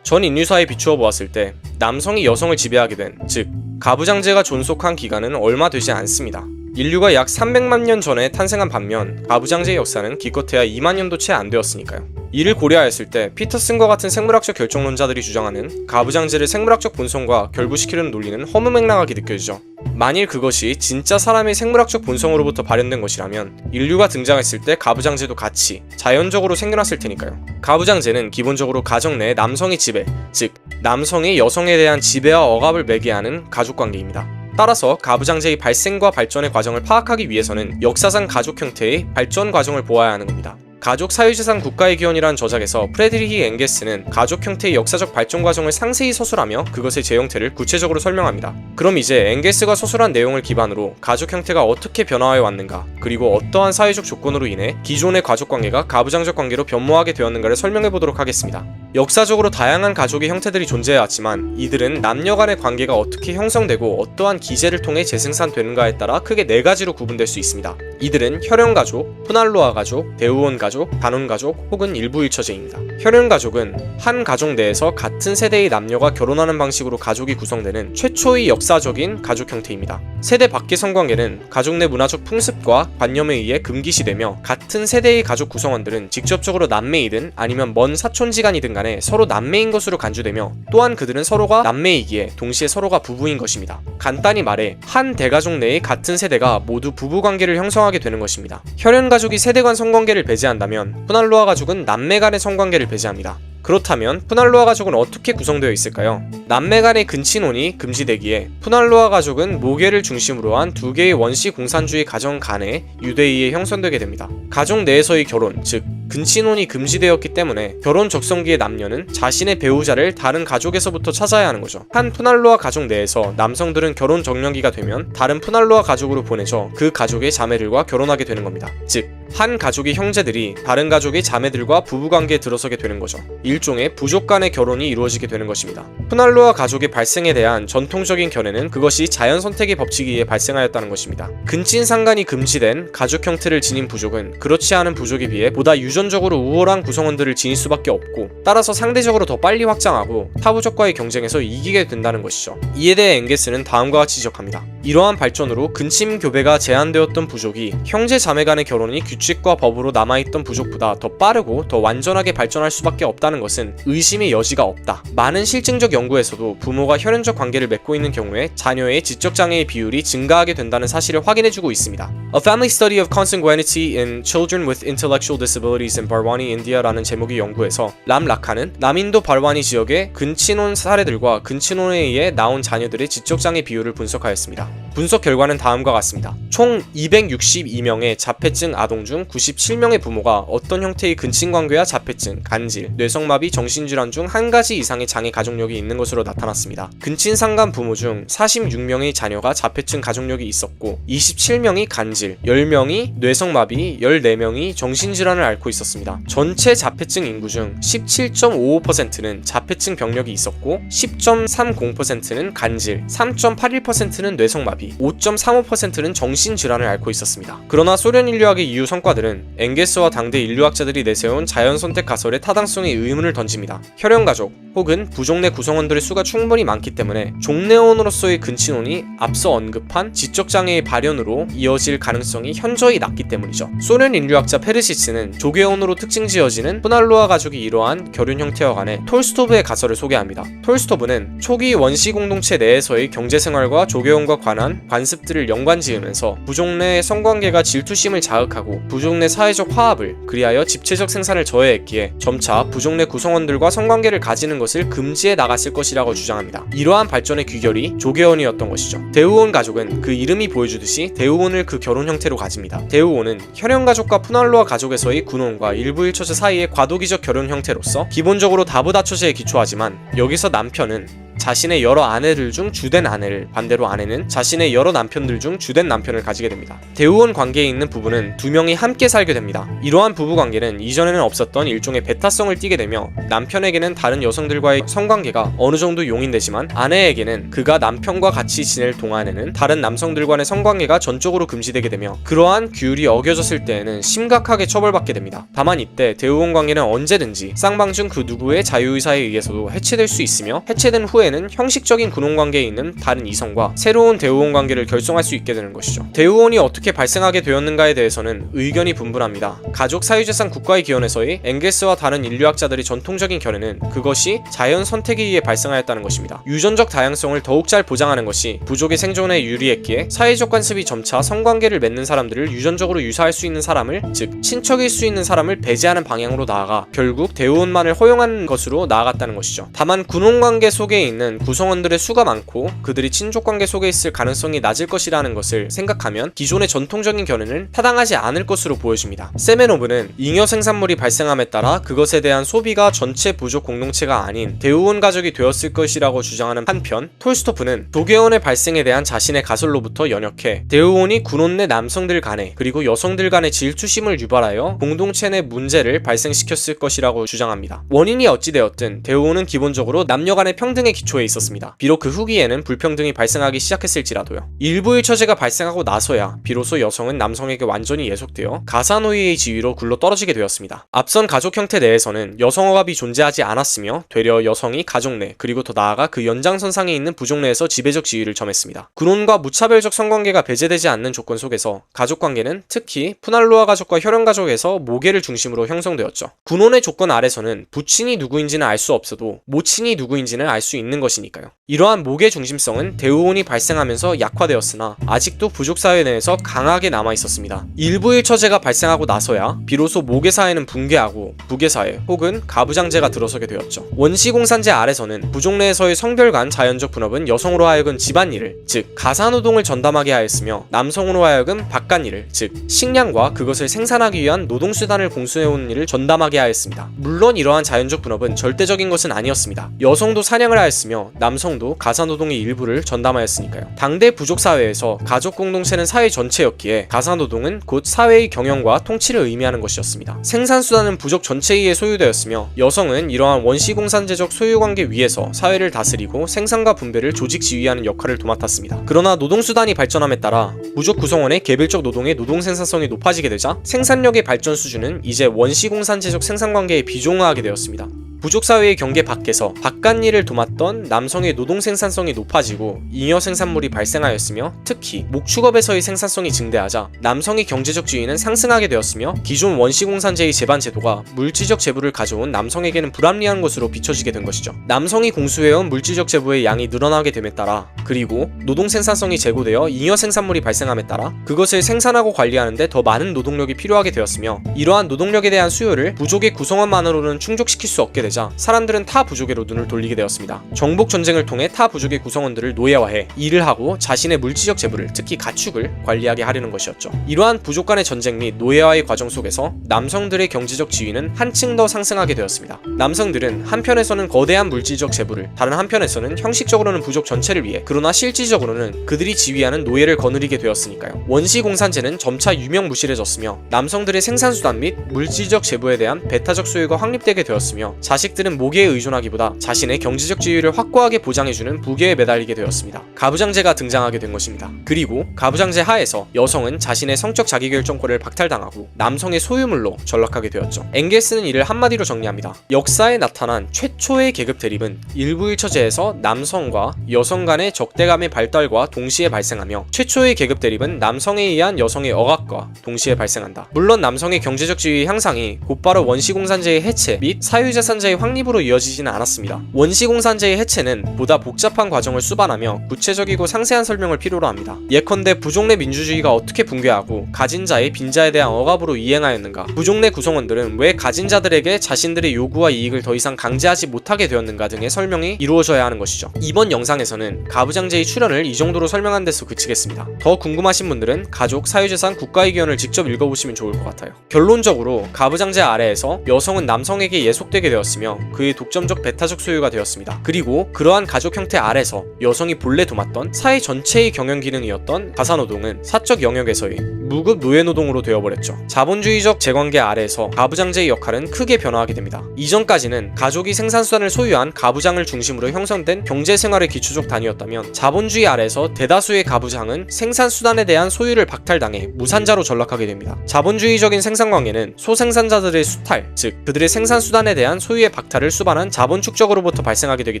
전 인류사에 비추어 보았을 때 남성이 여성을 지배하게 된, 즉 가부장제가 존속한 기간은 얼마 되지 않습니다. 인류가 약 300만 년 전에 탄생한 반면 가부장제의 역사는 기껏해야 2만 년도 채 안 되었으니까요. 이를 고려하였을 때 피터슨과 같은 생물학적 결정론자들이 주장하는 가부장제를 생물학적 본성과 결부시키려는 논리는 허무맹랑하게 느껴지죠. 만일 그것이 진짜 사람의 생물학적 본성으로부터 발현된 것이라면 인류가 등장했을 때 가부장제도 같이 자연적으로 생겨났을 테니까요. 가부장제는 기본적으로 가정 내 남성의 지배, 즉 남성이 여성에 대한 지배와 억압을 매개하는 가족관계입니다. 따라서 가부장제의 발생과 발전의 과정을 파악하기 위해서는 역사상 가족 형태의 발전 과정을 보아야 하는 겁니다. 가족 사유재산 국가의 기원이라는 저작에서 프레드리히 엥게스는 가족 형태의 역사적 발전 과정을 상세히 서술하며 그것의 재형태를 구체적으로 설명합니다. 그럼 이제 엥게스가 서술한 내용을 기반으로 가족 형태가 어떻게 변화해 왔는가, 그리고 어떠한 사회적 조건으로 인해 기존의 가족 관계가 가부장적 관계로 변모하게 되었는가를 설명해 보도록 하겠습니다. 역사적으로 다양한 가족의 형태들이 존재해왔지만 이들은 남녀 간의 관계가 어떻게 형성되고 어떠한 기제를 통해 재생산되는가에 따라 크게 4가지로 구분될 수 있습니다. 이들은 혈연가족, 푸날로아 가족, 대우온 가족, 단혼가족 혹은 일부일처제입니다. 혈연가족은 한 가족 내에서 같은 세대의 남녀가 결혼하는 방식으로 가족이 구성되는 최초의 역사적인 가족 형태입니다. 세대 밖의 성관계는 가족 내 문화적 풍습과 관념에 의해 금기시되며 같은 세대의 가족 구성원들은 직접적으로 남매이든 아니면 먼 사촌지간이든 간에 서로 남매인 것으로 간주되며 또한 그들은 서로가 남매이기에 동시에 서로가 부부인 것입니다. 간단히 말해 한 대가족 내의 같은 세대가 모두 부부관계를 형성하게 되는 것입니다. 혈연가족이 세대 간 성관계를 배제한다면 푸날로아 가족은 남매 간의 성관계를 배제합니다. 그렇다면 푸날로아 가족은 어떻게 구성되어 있을까요? 남매 간의 근친혼이 금지되기에 푸날로아 가족은 모계를 중심으로 한 2개의 원시 공산주의 가정 간에 유대의에 형성되게 됩니다. 가족 내에서의 결혼, 즉 근친혼이 금지되었기 때문에 결혼 적성기의 남녀는 자신의 배우자를 다른 가족에서부터 찾아야 하는 거죠. 한 푸날로아 가족 내에서 남성들은 결혼 적령기가 되면 다른 푸날로아 가족으로 보내져 그 가족의 자매들과 결혼하게 되는 겁니다. 즉, 한 가족의 형제들이 다른 가족의 자매들과 부부관계에 들어서게 되는 거죠. 일종의 부족 간의 결혼이 이루어지게 되는 것입니다. 푸날로아 가족의 발생에 대한 전통적인 견해는 그것이 자연 선택의 법칙에 의해 발생하였다는 것입니다. 근친상간이 금지된 가족 형태를 지닌 부족은 그렇지 않은 부족에 비해 보다 유전적으로 우월한 구성원들을 지닐 수밖에 없고 따라서 상대적으로 더 빨리 확장하고 타 부족과의 경쟁에서 이기게 된다는 것이죠. 이에 대해 엥게스는 다음과 같이 지적합니다. 이러한 발전으로 근친 교배가 제한되었던 부족이 형제 자매 간의 결혼이 규칙과 법으로 남아있던 부족보다 더 빠르고 더 완전하게 발전할 수밖에 없다는 것은 의심의 여지가 없다. 많은 실증적 연구에서도 부모가 혈연적 관계를 맺고 있는 경우에 자녀의 지적장애의 비율이 증가하게 된다는 사실을 확인해주고 있습니다. A Family Study of Consanguinity in Children with Intellectual Disabilities in Barwani, India라는 제목의 연구에서 람 라칸은 남인도 발와니 지역의 근친혼 사례들과 근친혼에 의해 나온 자녀들의 지적장애 비율을 분석하였습니다. 분석 결과는 다음과 같습니다. 총 262명의 자폐증 아동 중 97명의 부모가 어떤 형태의 근친관계와 자폐증, 간질, 뇌성마비, 정신질환 중 한 가지 이상의 장애 가족력이 있는 것으로 나타났습니다. 근친상간 부모 중 46명의 자녀가 자폐증 가족력이 있었고 27명이 간질, 10명이 뇌성마비, 14명이 정신질환을 앓고 있었습니다. 전체 자폐증 인구 중 17.55%는 자폐증 병력이 있었고 10.30%는 간질, 3.81%는 뇌성마비, 5.35%는 정신질환을 앓고 있었습니다. 그러나 소련 인류학의 이후 성과들은 엥게스와 당대 인류학자들이 내세운 자연선택 가설의 타당성에 의문을 던집니다. 혈연가족 혹은 부족 내 구성원들의 수가 충분히 많기 때문에 종내혼으로서의 근친혼이 앞서 언급한 지적장애의 발현으로 이어질 가능성이 현저히 낮기 때문이죠. 소련 인류학자 페르시츠는 조계혼으로 특징지어지는 푸날로아 가족이 이러한 결혼 형태와 관해 톨스토브의 가설을 소개합니다. 톨스토브는 초기 원시 공동체 내에서의 경제생활과 조계혼과 관한 관습들을 연관지으면서 부족 내의 성관계가 질투심을 자극하고 부족 내 사회적 화합을 그리하여 집체적 생산을 저해했기에 점차 부족 내 구성원들과 성관계를 가지는 것을 금지해 나갔을 것이라고 주장합니다. 이러한 발전의 귀결이 조계혼이었던 것이죠. 대우온 가족은 그 이름이 보여주듯이 대우온을 그 결혼 형태로 가집니다. 대우온은 혈연가족과 푸날로아 가족에서의 군혼과 일부일처제 사이의 과도기적 결혼 형태로서 기본적으로 다부다처제에 기초하지만 여기서 남편은 자신의 여러 아내들 중 주된 아내를, 반대로 아내는 자신의 여러 남편들 중 주된 남편을 가지게 됩니다. 대우온 관계에 있는 부부는 2명이 함께 살게 됩니다. 이러한 부부 관계는 이전에는 없었던 일종의 배타성을 띠게 되며 남편에게는 다른 여성들과의 성관계가 어느 정도 용인되지만 아내에게는 그가 남편과 같이 지낼 동안에는 다른 남성들과의 성관계가 전적으로 금지되게 되며 그러한 규율이 어겨졌을 때에는 심각하게 처벌받게 됩니다. 다만 이때 대우온 관계는 언제든지 쌍방 중 그 누구의 자유의사에 의해서도 해체될 수 있으며 해체된 후에 형식적인 군혼관계에 있는 다른 이성과 새로운 대우혼 관계를 결성할 수 있게 되는 것이죠. 대우혼이 어떻게 발생하게 되었는가에 대해서는 의견이 분분합니다. 가족 사유재산 국가의 기원에서의 엥게스와 다른 인류학자들의 전통적인 견해는 그것이 자연 선택에 의해 발생하였다는 것입니다. 유전적 다양성을 더욱 잘 보장하는 것이 부족의 생존에 유리했기에 사회적 관습이 점차 성관계를 맺는 사람들을 유전적으로 유사할 수 있는 사람을, 즉 친척일 수 있는 사람을 배제하는 방향으로 나아가 결국 대우혼만을 허용한 것으로 나아갔다는 것이죠. 다만 군혼관계 속에 있는 있는 구성원들의 수가 많고 그들이 친족관계 속에 있을 가능성이 낮을 것이라는 것을 생각하면 기존의 전통적인 견해는 타당하지 않을 것으로 보여집니다. 세메노브는 잉여 생산물이 발생함에 따라 그것에 대한 소비가 전체 부족 공동체가 아닌 대우온 가족이 되었을 것이라고 주장하는 한편, 톨스토프는 도개원의 발생에 대한 자신의 가설로부터 연역해 대우온이 군원 내 남성들 간에 그리고 여성들 간의 질투심을 유발하여 공동체 내 문제를 발생시켰을 것이라고 주장합니다. 원인이 어찌되었든 대우온은 기본적으로 남녀 간의 평등의 기초에 있었습니다. 비록 그 후기에는 불평등이 발생하기 시작했을지라도요. 일부의 처제가 발생하고 나서야 비로소 여성은 남성에게 완전히 예속되어 가사노예의 지위로 굴러 떨어지게 되었습니다. 앞선 가족 형태 내에서는 여성억압이 존재하지 않았으며 되려 여성이 가족 내 그리고 더 나아가 그 연장선상에 있는 부족 내에서 지배적 지위를 점했습니다. 군혼과 무차별적 성관계가 배제되지 않는 조건 속에서 가족관계는 특히 푸날로아 가족과 혈연 가족에서 모계를 중심으로 형성되었죠. 군혼의 조건 아래서는 부친이 누구인지는 알 수 없어도 모친이 누구인지는 알 수 있는 것이니까요. 이러한 모계 중심성은 대우혼이 발생하면서 약화되었으나 아직도 부족 사회 내에서 강하게 남아 있었습니다. 일부의 처제가 발생하고 나서야 비로소 모계 사회는 붕괴하고 부계 사회 혹은 가부장제가 들어서게 되었죠. 원시공산제 아래서는 부족 내에서의 성별 간 자연적 분업은 여성으로 하여금 집안일을 즉 가사노동을 전담하게 하였으며 남성으로 하여금 바깥일을 즉 식량과 그것을 생산하기 위한 노동수단을 공수해오는 일을 전담하게 하였습니다. 물론 이러한 자연적 분업은 절대적인 것은 아니었습니다. 여성도 사냥을 하였으며 남성도 가사노동의 일부를 전담하였으니까요. 당대 부족 사회에서 가족 공동체는 사회 전체였기에 가사노동은 곧 사회의 경영과 통치를 의미하는 것이었습니다. 생산수단은 부족 전체에 의해 소유되었으며 여성은 이러한 원시공산제적 소유관계 위에서 사회를 다스리고 생산과 분배를 조직 지휘하는 역할을 도맡았습니다. 그러나 노동수단이 발전함에 따라 부족 구성원의 개별적 노동의 노동 생산성이 높아지게 되자 생산력의 발전 수준은 이제 원시공산제적 생산관계에 비중화하게 되었습니다. 부족사회의 경계 밖에서 바깥일을 도맡던 남성의 노동 생산성이 높아지고 잉여 생산물이 발생하였으며 특히 목축업에서의 생산성이 증대하자 남성의 경제적 지위는 상승하게 되었으며 기존 원시공산제의 재반 제도가 물질적 재부를 가져온 남성에게는 불합리한 것으로 비춰지게 된 것이죠. 남성이 공수해온 물질적 재부의 양이 늘어나게 됨에 따라 그리고 노동 생산성이 제고되어 잉여 생산물이 발생함에 따라 그것을 생산하고 관리하는데 더 많은 노동력이 필요하게 되었으며 이러한 노동력에 대한 수요를 부족의 구성원만으로는 충족시킬 수 없게 되자 사람들은 타 부족에로 눈을 돌리게 되었습니다. 정복 전쟁을 통해 타 부족의 구성원들을 노예화해 일을 하고 자신의 물질적 재부를 특히 가축을 관리하게 하려는 것이었죠. 이러한 부족 간의 전쟁 및 노예화의 과정 속에서 남성들의 경제적 지위는 한층 더 상승하게 되었습니다. 남성들은 한편에서는 거대한 물질적 재부를 다른 한편에서는 형식적으로는 부족 전체를 위해 그러나 실질적으로는 그들이 지휘하는 노예를 거느리게 되었으니까요. 원시공산제는 점차 유명무실해졌으며 남성들의 생산수단 및 물질적 재부에 대한 배타적 소유가 확립되게 되었으며 자식들은 모계에 의존하기보다 자신의 경제적 지위를 확고하게 보장해주는 부계에 매달리게 되었습니다. 가부장제가 등장하게 된 것입니다. 그리고 가부장제 하에서 여성은 자신의 성적 자기결정권을 박탈당하고 남성의 소유물로 전락하게 되었죠. 엥겔스는 이를 한마디로 정리합니다. 역사에 나타난 최초의 계급 대립은 일부일처제에서 남성과 여성 간의 적대감의 발달과 동시에 발생하며 최초의 계급 대립은 남성에 의한 여성의 억압과 동시에 발생한다. 물론 남성의 경제적 지위의 향상이 곧바로 원시공산제의 해체 및 사유재산제의 확립으로 이어지지는 않았습니다. 원시공산제의 해체는 보다 복잡한 과정을 수반하며 구체적이고 상세한 설명을 필요로 합니다. 예컨대 부족 내 민주주의가 어떻게 붕괴하고 가진 자의 빈자에 대한 억압으로 이행하였는가, 부족 내 구성원들은 왜 가진 자들에게 자신들의 요구와 이익을 더 이상 강제하지 못하게 되었는가 등의 설명이 이루어져야 하는 것이죠. 이번 영상에서는 가부장제의 출현을 이 정도로 설명한 데서 그치겠습니다. 더 궁금하신 분들은 가족, 사유재산, 국가의견을 직접 읽어보시면 좋을 것 같아요. 결론적으로 가부장제 아래에서 여성은 남성에게 예속되게 되었으며 그의 독점적 배타적 소유가 되었습니다. 그리고 그러한 가족 형태 아래서 여성이 본래 도맡던 사회 전체의 경영 기능이었던 가사노동은 사적 영역에서의 무급 노예노동으로 되어버렸죠. 자본주의적 재관계 아래에서 가부장제의 역할은 크게 변화하게 됩니다. 이전까지는 가족이 생산수단을 소유한 가부장을 중심으로 형성된 경제생활의 기초적 단위였다면 자본주의 아래에서 대다수의 가부장은 생산수단에 대한 소유를 박탈당해 무산자로 전락하게 됩니다. 자본주의적인 생산관계는 소생산자들의 수탈, 즉 그들의 생산수단에 대한 소유의 박탈을 수반한 자본 축적으로부터 발생하게 되기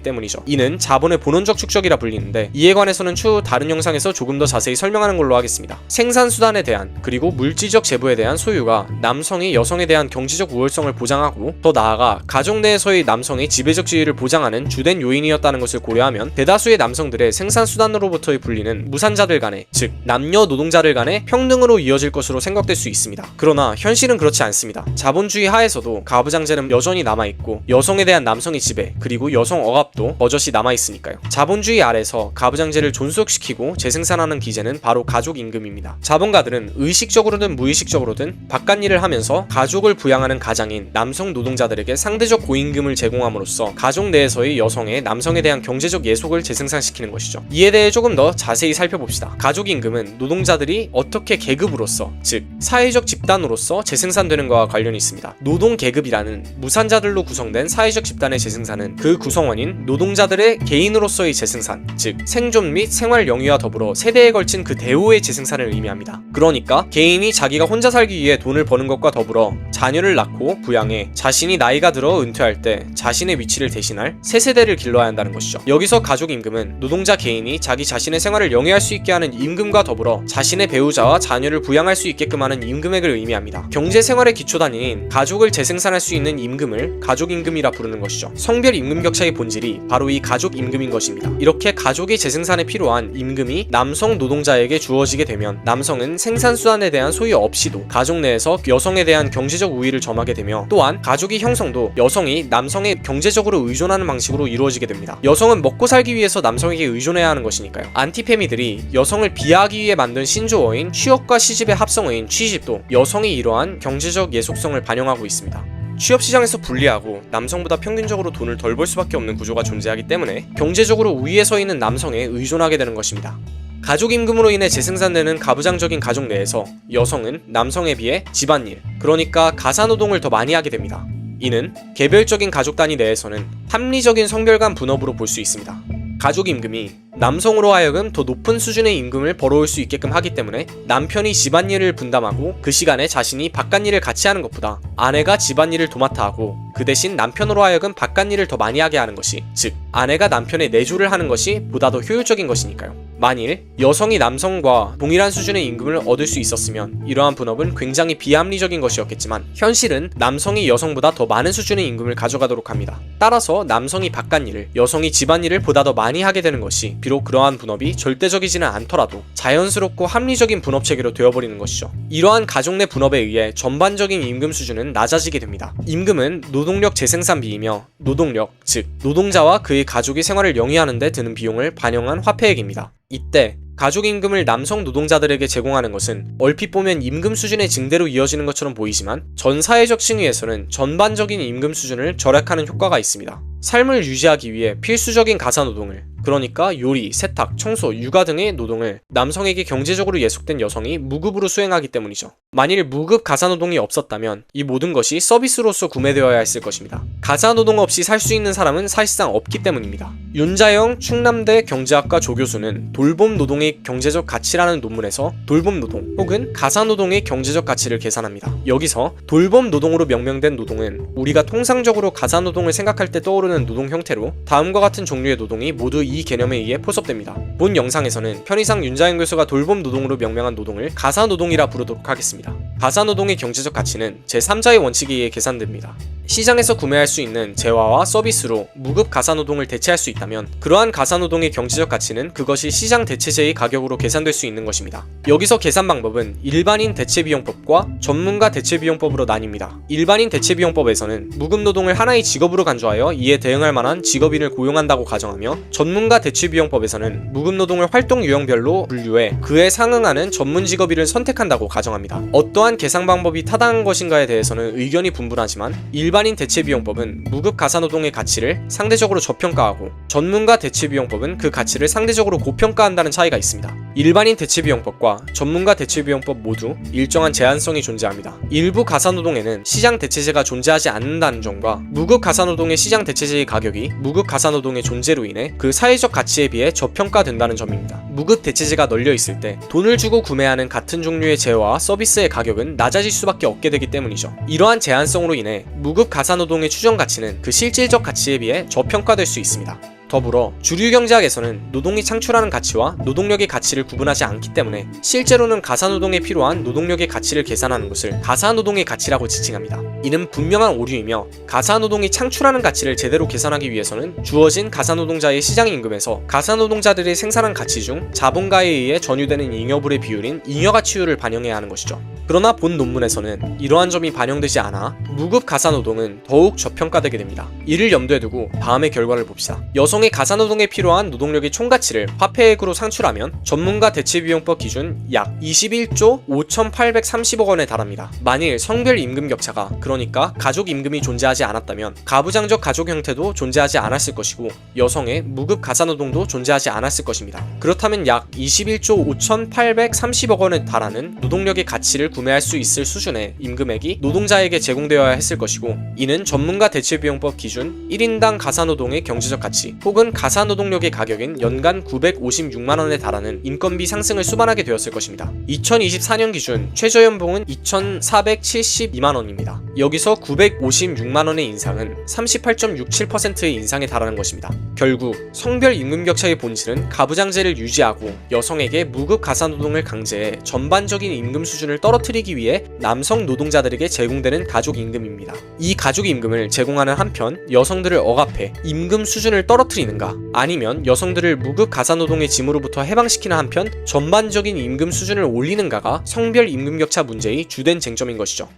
때문이죠. 이는 자본의 본원적 축적이라 불리는데 이에 관해서는 추후 다른 영상에서 조금 더 자세히 설명하는 걸로 하겠습니다. 생산수단에 대한 그리고 물질적 재부에 대한 소유가 남성이 여성에 대한 경제적 우월성을 보장하고 더 나아가 가족 내에서의 남성의 지배적 지위를 보장하는 주된 요인이었다는 것을 고려하면 대다수의 남성들의 생산수단으로부터의 분리는 무산자들 간의 즉 남녀 노동자들 간의 평등으로 이어질 것으로 생각될 수 있습니다. 그러나 현실은 그렇지 않습니다. 자본주의 하에서도 가부장제는 여전히 남아있고 그래도 여성에 대한 남성의 지배 그리고 여성 억압도 버젓이 남아있으니까요. 자본주의 아래서 가부장제를 존속시키고 재생산하는 기제는 바로 가족임금입니다. 자본가들은 의식적으로든 무의식적으로든 바깥일을 하면서 가족을 부양하는 가장인 남성 노동자들에게 상대적 고임금을 제공함으로써 가족 내에서의 여성의 남성에 대한 경제적 예속을 재생산시키는 것이죠. 이에 대해 조금 더 자세히 살펴봅시다. 가족임금은 노동자들이 어떻게 계급으로서, 즉 사회적 집단으로서 재생산되는 것과 관련이 있습니다. 노동계급이라는 무산자들로 구성된 사회적 집단의 재생산은 그 구성원인 노동자들의 개인으로서의 재생산, 즉 생존 및 생활 영위와 더불어 세대에 걸친 그 대우의 재생산을 의미합니다. 그러니까 개인이 자기가 혼자 살기 위해 돈을 버는 것과 더불어 자녀를 낳고 부양해 자신이 나이가 들어 은퇴할 때 자신의 위치를 대신할 새 세대를 길러야 한다는 것이죠. 여기서 가족임금은 노동자 개인이 자기 자신의 생활을 영위할 수 있게 하는 임금과 더불어 자신의 배우자와 자녀를 부양할 수 있게끔 하는 임금액을 의미합니다. 경제생활의 기초단위인 가족을 재생산할 수 있는 임금을 가족임금이라 부르는 것이죠. 성별 임금 격차의 본질이 바로 이 가족임금인 것입니다. 이렇게 가족의 재생산에 필요한 임금이 남성 노동자에게 주어지게 되면 남성은 생산수단에 대한 소유 없이도 가족 내에서 여성에 대한 경제적 우위를 점하게 되며 또한 가족의 형성도 여성이 남성에 경제적으로 의존하는 방식으로 이루어지게 됩니다. 여성은 먹고 살기 위해서 남성에게 의존해야 하는 것이니까요. 안티페미들이 여성을 비하하기 위해 만든 신조어인 취업과 시집의 합성어인 취집도 여성이 이러한 경제적 예속성을 반영하고 있습니다. 취업시장에서 불리하고 남성보다 평균적으로 돈을 덜 벌 수밖에 없는 구조가 존재하기 때문에 경제적으로 우위에 서 있는 남성에 의존하게 되는 것입니다. 가족임금으로 인해 재생산되는 가부장적인 가족 내에서 여성은 남성에 비해 집안일, 그러니까 가사노동을 더 많이 하게 됩니다. 이는 개별적인 가족 단위 내에서는 합리적인 성별 간 분업으로 볼 수 있습니다. 가족임금이 남성으로 하여금 더 높은 수준의 임금을 벌어올 수 있게끔 하기 때문에 남편이 집안일을 분담하고 그 시간에 자신이 바깥일을 같이 하는 것보다 아내가 집안일을 도맡아 하고 그 대신 남편으로 하여금 바깥일을 더 많이 하게 하는 것이, 즉 아내가 남편의 내조를 하는 것이 보다 더 효율적인 것이니까요. 만일 여성이 남성과 동일한 수준의 임금을 얻을 수 있었으면 이러한 분업은 굉장히 비합리적인 것이었겠지만 현실은 남성이 여성보다 더 많은 수준의 임금을 가져가도록 합니다. 따라서 남성이 바깥일을, 여성이 집안일을 보다 더 많이 하게 되는 것이 비록 그러한 분업이 절대적이지는 않더라도 자연스럽고 합리적인 분업 체계로 되어버리는 것이죠. 이러한 가족 내 분업에 의해 전반적인 임금 수준은 낮아지게 됩니다. 임금은 노동력 재생산 비이며 노동력, 즉 노동자와 그의 가족의 생활을 영위하는 데 드는 비용을 반영한 화폐액입니다. 이때 가족임금을 남성 노동자들에게 제공하는 것은 얼핏 보면 임금 수준의 증대로 이어지는 것처럼 보이지만 전 사회적 층위에서는 전반적인 임금 수준을 절약하는 효과가 있습니다. 삶을 유지하기 위해 필수적인 가사노동을, 그러니까 요리, 세탁, 청소, 육아 등의 노동을 남성에게 경제적으로 예속된 여성이 무급으로 수행하기 때문이죠. 만일 무급 가사노동이 없었다면 이 모든 것이 서비스로서 구매되어야 했을 것입니다. 가사노동 없이 살 수 있는 사람은 사실상 없기 때문입니다. 윤자영 충남대 경제학과 조교수는 돌봄 노동의 경제적 가치라는 논문에서 돌봄 노동 혹은 가사노동의 경제적 가치를 계산합니다. 여기서 돌봄 노동으로 명명된 노동은 우리가 통상적으로 가사노동을 생각할 때 떠오르는 노동 형태로 다음과 같은 종류의 노동이 모두 이 개념에 의해 포섭됩니다. 본 영상에서는 편의상 윤자영 교수가 돌봄 노동으로 명명한 노동을 가사노동이라 부르도록 하겠습니다. 가사노동의 경제적 가치는 제3자의 원칙에 의해 계산됩니다. 시장에서 구매할 수 있는 재화와 서비스로 무급 가사노동을 대체할 수 있다면 그러한 가사노동의 경제적 가치는 그것이 시장 대체제의 가격으로 계산될 수 있는 것입니다. 여기서 계산 방법은 일반인 대체비용법과 전문가 대체비용법으로 나뉩니다. 일반인 대체비용법에서는 무급 노동을 하나의 직업으로 간주하여 이에 대응할 만한 직업인을 고용한다고 가정하며 전문가 대체비용법에서는 무급 노동을 활동 유형별로 분류해 그에 상응하는 전문 직업인을 선택한다고 가정합니다. 어떠한 계산 방법이 타당한 것인가에 대해서는 의견이 분분하지만 일반인 대체비용법은 무급 가사노동의 가치를 상대적으로 저평가하고 전문가 대체비용법은 그 가치를 상대적으로 고평가한다는 차이가 있습니다. 일반인 대체비용법과 전문가 대체비용법 모두 일정한 제한성이 존재합니다. 일부 가사노동에는 시장 대체제가 존재하지 않는다는 점과 무급 가사노동의 시장 대체제의 가격이 무급 가사노동의 존재로 인해 그 사회적 가치에 비해 저평가된다는 점입니다. 무급 대체제가 널려 있을 때 돈을 주고 구매하는 같은 종류의 재화와 서비스의 가격은 낮아질 수밖에 없게 되기 때문이죠. 이러한 제한성으로 인해 무급 가사노동의 추정 가치는 그 실질적 가치에 비해 저평가될 수 있습니다. 더불어 주류 경제학에서는 노동이 창출하는 가치와 노동력의 가치를 구분하지 않기 때문에 실제로는 가사노동에 필요한 노동력의 가치를 계산하는 것을 가사노동의 가치라고 지칭합니다. 이는 분명한 오류이며 가사노동이 창출하는 가치를 제대로 계산하기 위해서는 주어진 가사노동자의 시장임금에서 가사노동자들이 생산한 가치 중 자본가에 의해 전유되는 잉여분의 비율인 잉여가치율을 반영해야 하는 것이죠. 그러나 본 논문에서는 이러한 점이 반영되지 않아 무급 가사노동은 더욱 저평가되게 됩니다. 이를 염두에 두고 다음의 결과를 봅시다. 여성의 가사노동에 필요한 노동력의 총가치를 화폐액으로 산출하면 전문가 대체비용법 기준 약 21조 5,830억 원에 달합니다. 만일 성별 임금 격차가, 그러니까 가족 임금이 존재하지 않았다면 가부장적 가족 형태도 존재하지 않았을 것이고 여성의 무급 가사노동도 존재하지 않았을 것입니다. 그렇다면 약 21조 5,830억 원에 달하는 노동력의 가치를 구매할 수 있을 수준의 임금액이 노동자에게 제공되어야 했을 것이고, 이는 전문가 대체비용법 기준 1인당 가사노동의 경제적 가치 혹은 가사노동력의 가격인 연간 956만원에 달하는 인건비 상승을 수반하게 되었을 것입니다. 2024년 기준 최저연봉은 2,472만원입니다. 여기서 956만원의 인상은 38.67%의 인상에 달하는 것입니다. 결국 성별 임금 격차의 본질은 가부장제를 유지하고 여성에게 무급 가사노동을 강제해 전반적인 임금 수준을 떨어뜨리기 위해 남성 노동자들에게 제공되는 가족임금입니다. 이 가족임금을 제공하는 한편 여성들을 억압해 임금 수준을 떨어뜨리는가, 아니면 여성들을 무급 가사노동의 짐으로부터 해방시키는 한편 전반적인 임금 수준을 올리는가가 성별 임금 격차 문제의 주된 쟁점인 것이죠.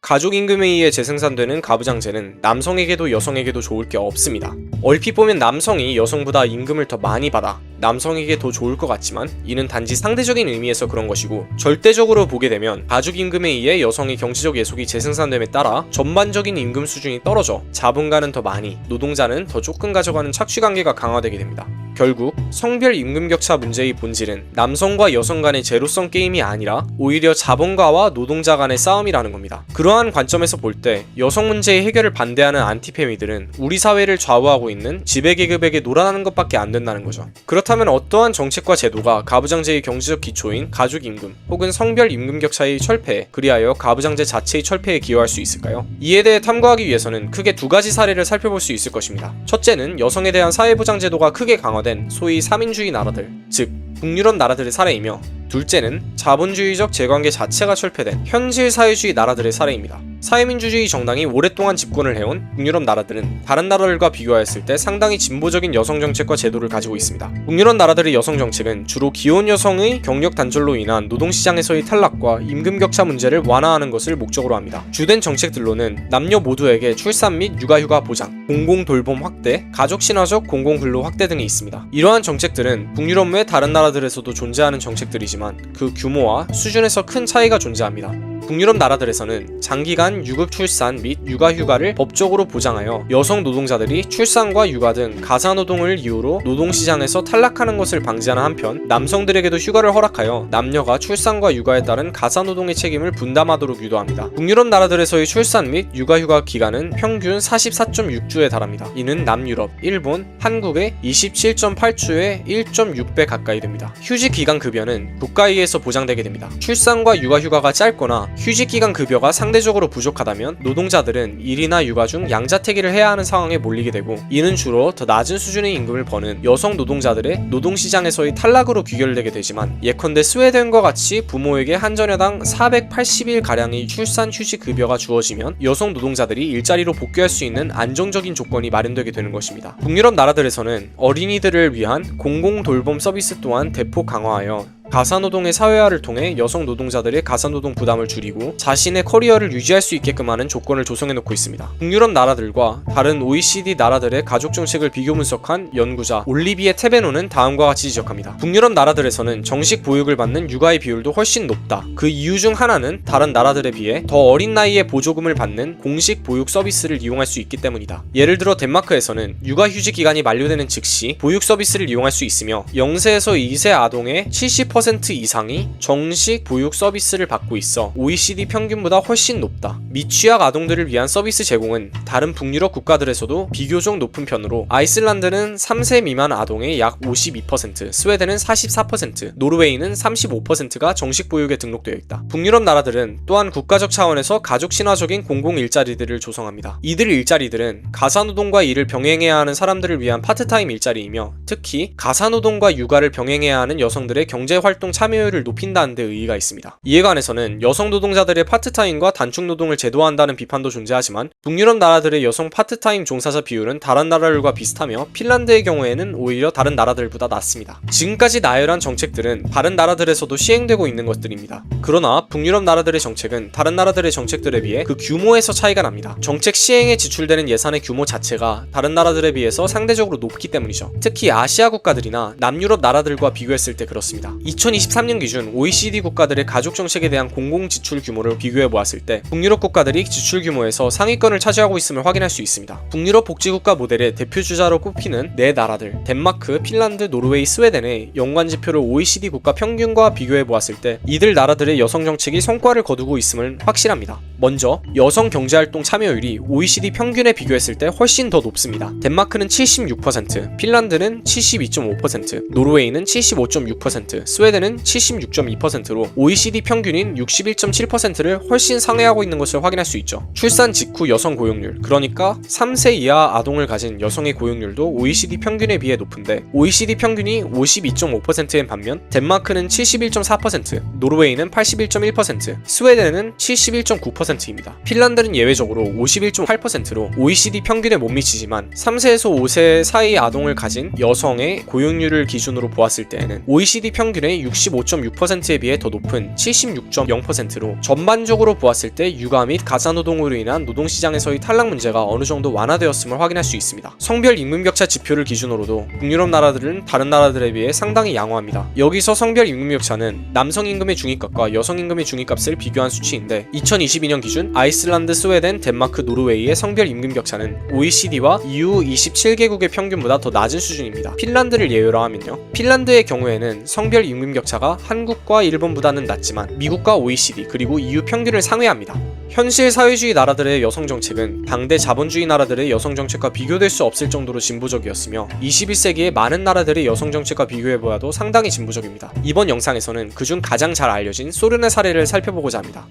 가족임금에 의해 재생산되는 가부장제는 남성에게도 여성에게도 좋을 게 없습니다. 얼핏 보면 남성이 여성보다 임금을 더 많이 받아 남성에게 더 좋을 것 같지만 이는 단지 상대적인 의미에서 그런 것이고, 절대적으로 보게 되면 가족임금에 의해 여성의 경제적 예속이 재생산됨에 따라 전반적인 임금 수준이 떨어져 자본가는 더 많이, 노동자는 더 조금 가져가는 착취관계가 강화되게 됩니다. 결국 성별 임금 격차 문제의 본질은 남성과 여성 간의 제로섬 게임이 아니라 오히려 자본가와 노동자 간의 싸움이라는 겁니다. 그러한 관점에서 볼 때 여성 문제의 해결을 반대하는 안티페미들은 우리 사회를 좌우하고 있는 지배계급에게 놀아나는 것밖에 안 된다는 거죠. 그렇다면 어떠한 정책과 제도가 가부장제의 경제적 기초인 가족임금 혹은 성별 임금 격차의 철폐, 그리하여 가부장제 자체의 철폐에 기여할 수 있을까요? 이에 대해 탐구하기 위해서는 크게 두 가지 사례를 살펴볼 수 있을 것입니다. 첫째는 여성에 대한 사회보장 제도가 크게 강화된 소위 3인주의 나라들, 즉 북유럽 나라들의 사례이며, 둘째는 자본주의적 제관계 자체가 철폐된 현실 사회주의 나라들의 사례입니다. 사회민주주의 정당이 오랫동안 집권을 해온 북유럽 나라들은 다른 나라들과 비교하였을 때 상당히 진보적인 여성 정책과 제도를 가지고 있습니다. 북유럽 나라들의 여성 정책은 주로 기혼 여성의 경력 단절로 인한 노동시장에서의 탈락과 임금 격차 문제를 완화하는 것을 목적으로 합니다. 주된 정책들로는 남녀 모두에게 출산 및 육아휴가 보장, 공공돌봄 확대, 가족신화적 공공근로 확대 등이 있습니다. 이러한 정책들은 북유럽 외 다른 나라들에서도 존재하는 정책들이지만 그 규모와 수준에서 큰 차이가 존재합니다. 북유럽 나라들에서는 장기간 유급 출산 및 육아휴가를 법적으로 보장하여 여성 노동자들이 출산과 육아 등 가사노동을 이유로 노동시장에서 탈락하는 것을 방지하는 한편, 남성들에게도 휴가를 허락하여 남녀가 출산과 육아에 따른 가사노동의 책임을 분담하도록 유도합니다. 북유럽 나라들에서의 출산 및 육아휴가 기간은 평균 44.6주에 달합니다. 이는 남유럽, 일본, 한국의 27.8주에 1.6배 가까이 됩니다. 휴직 기간 급여는 국가에 의해서 보장되게 됩니다. 출산과 육아휴가가 짧거나 휴직기간 급여가 상대적으로 부족하다면 노동자들은 일이나 육아 중 양자택일을 해야 하는 상황에 몰리게 되고, 이는 주로 더 낮은 수준의 임금을 버는 여성 노동자들의 노동시장에서의 탈락으로 귀결되게 되지만, 예컨대 스웨덴과 같이 부모에게 한 자녀당 480일가량의 출산 휴직 급여가 주어지면 여성 노동자들이 일자리로 복귀할 수 있는 안정적인 조건이 마련되게 되는 것입니다. 북유럽 나라들에서는 어린이들을 위한 공공돌봄 서비스 또한 대폭 강화하여 가사노동의 사회화를 통해 여성 노동자들의 가사노동 부담을 줄이고 자신의 커리어를 유지할 수 있게끔 하는 조건을 조성해놓고 있습니다. 북유럽 나라들과 다른 OECD 나라들의 가족정책을 비교 분석한 연구자 올리비에 테베노는 다음과 같이 지적합니다. 북유럽 나라들에서는 정식 보육을 받는 육아의 비율도 훨씬 높다. 그 이유 중 하나는 다른 나라들에 비해 더 어린 나이에 보조금을 받는 공식 보육 서비스를 이용할 수 있기 때문이다. 예를 들어 덴마크에서는 육아휴직 기간이 만료되는 즉시 보육 서비스를 이용할 수 있으며 0세에서 2세 아동의 70% 50% 이상이 정식 보육 서비스를 받고 있어 OECD 평균보다 훨씬 높다. 미취학 아동들을 위한 서비스 제공은 다른 북유럽 국가들에서도 비교적 높은 편으로 아이슬란드는 3세 미만 아동의 약 52%, 스웨덴은 44%, 노르웨이는 35%가 정식 보육에 등록되어 있다. 북유럽 나라들은 또한 국가적 차원에서 가족 친화적인 공공 일자리들을 조성합니다. 이들 일자리들은 가사노동과 일을 병행해야 하는 사람들을 위한 파트타임 일자리이며 특히 가사노동과 육아를 병행해야 하는 여성들의 경제활동 참여율을 높인다는 데 의의가 있습니다. 이에 관해서는 여성 노동자들의 파트타임과 단축 노동을 제도화한다는 비판도 존재하지만 북유럽 나라들의 여성 파트타임 종사자 비율은 다른 나라들과 비슷하며 핀란드의 경우에는 오히려 다른 나라들보다 낮습니다. 지금까지 나열한 정책들은 다른 나라들에서도 시행되고 있는 것들입니다. 그러나 북유럽 나라들의 정책은 다른 나라들의 정책들에 비해 그 규모에서 차이가 납니다. 정책 시행에 지출되는 예산의 규모 자체가 다른 나라들에 비해서 상대적으로 높기 때문이죠. 특히 아시아 국가들이나 남유럽 나라들과 비교했을 때 그렇습니다. 2023년 기준 OECD 국가들의 가족 정책에 대한 공공 지출 규모를 비교해 보았을 때 북유럽 국가들이 지출 규모에서 상위권을 차지하고 있음을 확인할 수 있습니다. 북유럽 복지국가 모델의 대표주자로 꼽히는 네 나라들 덴마크, 핀란드, 노르웨이, 스웨덴의 연관 지표를 OECD 국가 평균과 비교해 보았을 때 이들 나라들의 여성 정책이 성과를 거두고 있음을 확실합니다. 먼저 여성 경제활동 참여율이 OECD 평균에 비교했을 때 훨씬 더 높습니다. 덴마크는 76%, 핀란드는 72.5%, 노르웨이는 75.6%, 스웨덴은 76.2%로 OECD 평균인 61.7%를 훨씬 상회하고 있는 것을 확인할 수 있죠. 출산 직후 여성 고용률, 그러니까 3세 이하 아동을 가진 여성의 고용률도 OECD 평균에 비해 높은데 OECD 평균이 52.5%인 반면 덴마크는 71.4%, 노르웨이는 81.1%, 스웨덴은 71.9%입니다. 핀란드는 예외적으로 51.8%로 OECD 평균에 못 미치지만 3세에서 5세 사이 아동을 가진 여성의 고용률을 기준으로 보았을 때에는 OECD 평균의 65.6%에 비해 더 높은 76.0%로 전반적으로 보았을 때 육아 및 가사노동으로 인한 노동시장에서의 탈락 문제가 어느 정도 완화되었음을 확인할 수 있습니다. 성별 임금격차 지표를 기준으로도 북유럽 나라들은 다른 나라들에 비해 상당히 양호합니다. 여기서 성별 임금격차는 남성 임금의 중위값과 여성 임금의 중위값을 비교한 수치인데 2022년 기준 아이슬란드, 스웨덴, 덴마크, 노르웨이의 성별 임금격차는 OECD와 EU 27개국의 평균보다 더 낮은 수준입니다. 핀란드를 예외로 하면요. 핀란드의 경우에는 성별 임금격차가 한국과 일본보다는 낮지만 미국과 OECD 그리고 EU 평균을 상회합니다. 현실 사회주의 나라들의 여성 정책은 당대 자본주의 나라들의 여성 정책과 비교될 수 없을 정도로 진보적이었으며 21세기의 많은 나라들의 여성 정책과 비교해보아도 상당히 진보적입니다. 이번 영상에서는 그중 가장 잘 알려진 소련의 사례를 살펴보고자 합니다.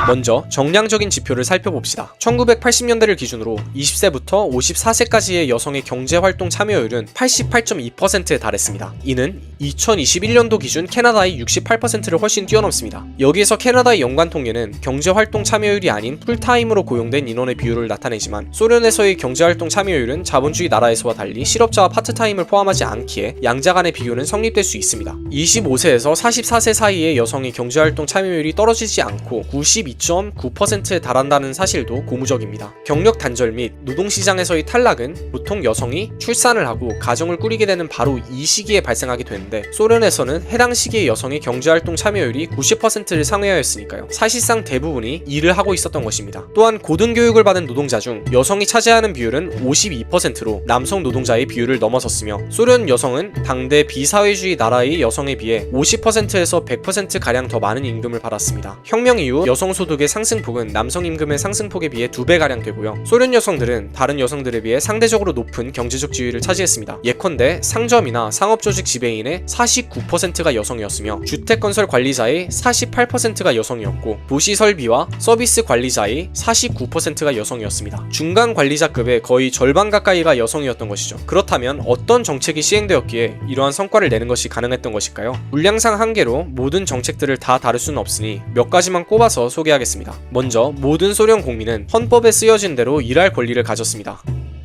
먼저 정량적인 지표를 살펴봅시다. 1980년대를 기준으로 20세부터 54세까지의 여성의 경제활동 참여율은 88.2%에 달했습니다. 이는 2021년도 기준 캐나다의 68%를 훨씬 뛰어넘습니다. 여기에서 캐나다의 연관 통계는 경제활동 참여율이 아닌 풀타임으로 고용된 인원의 비율을 나타내지만 소련에서의 경제활동 참여율은 자본주의 나라에서와 달리 실업자와 파트타임을 포함하지 않기에 양자 간의 비교는 성립될 수 있습니다. 25세에서 44세 사이의 여성의 경제활동 참여율이 떨어지지 않고 92.9%에 달한다는 사실도 고무적입니다. 경력 단절 및 노동시장에서의 탈락은 보통 여성이 출산을 하고 가정을 꾸리게 되는 바로 이 시기에 발생하게 되는데 소련에서는 해당 시기의 여성의 경제활동 참여율이 90%를 상회하였으니까요. 사실상 대부분이 일을 하고 있었던 것입니다. 또한 고등교육을 받은 노동자 중 여성이 차지하는 비율은 52%로 남성 노동자의 비율을 넘어섰으며 소련 여성은 당대 비사회주의 나라의 여성에 비해 50%에서 100%가량 더 많은 임금을 받았습니다. 혁명 이후 여성 소득의 상승폭은 남성 임금의 상승폭에 비해 2배가량 되고요. 소련 여성들은 다른 여성들에 비해 상대적으로 높은 경제적 지위를 차지했습니다. 예컨대 상점이나 상업조직 지배인의 49%가 여성이었으며 주택건설 관리자의 48%가 여성이었고 도시설비와 서비스 관리자의 49%가 여성이었습니다. 중간 관리자급의 거의 절반 가까이가 여성이었던 것이죠. 그렇다면 어떤 정책이 시행되었기에 이러한 성과를 내는 것이 가능했던 것일까요? 물량상 한계로 모든 정책들을 다 다룰 수는 없으니 몇 가지만 꼽아서 소개하겠습니다. 먼저 모든 소련 국민은 헌법에 쓰여진 대로 일할 권리를 가졌습니다.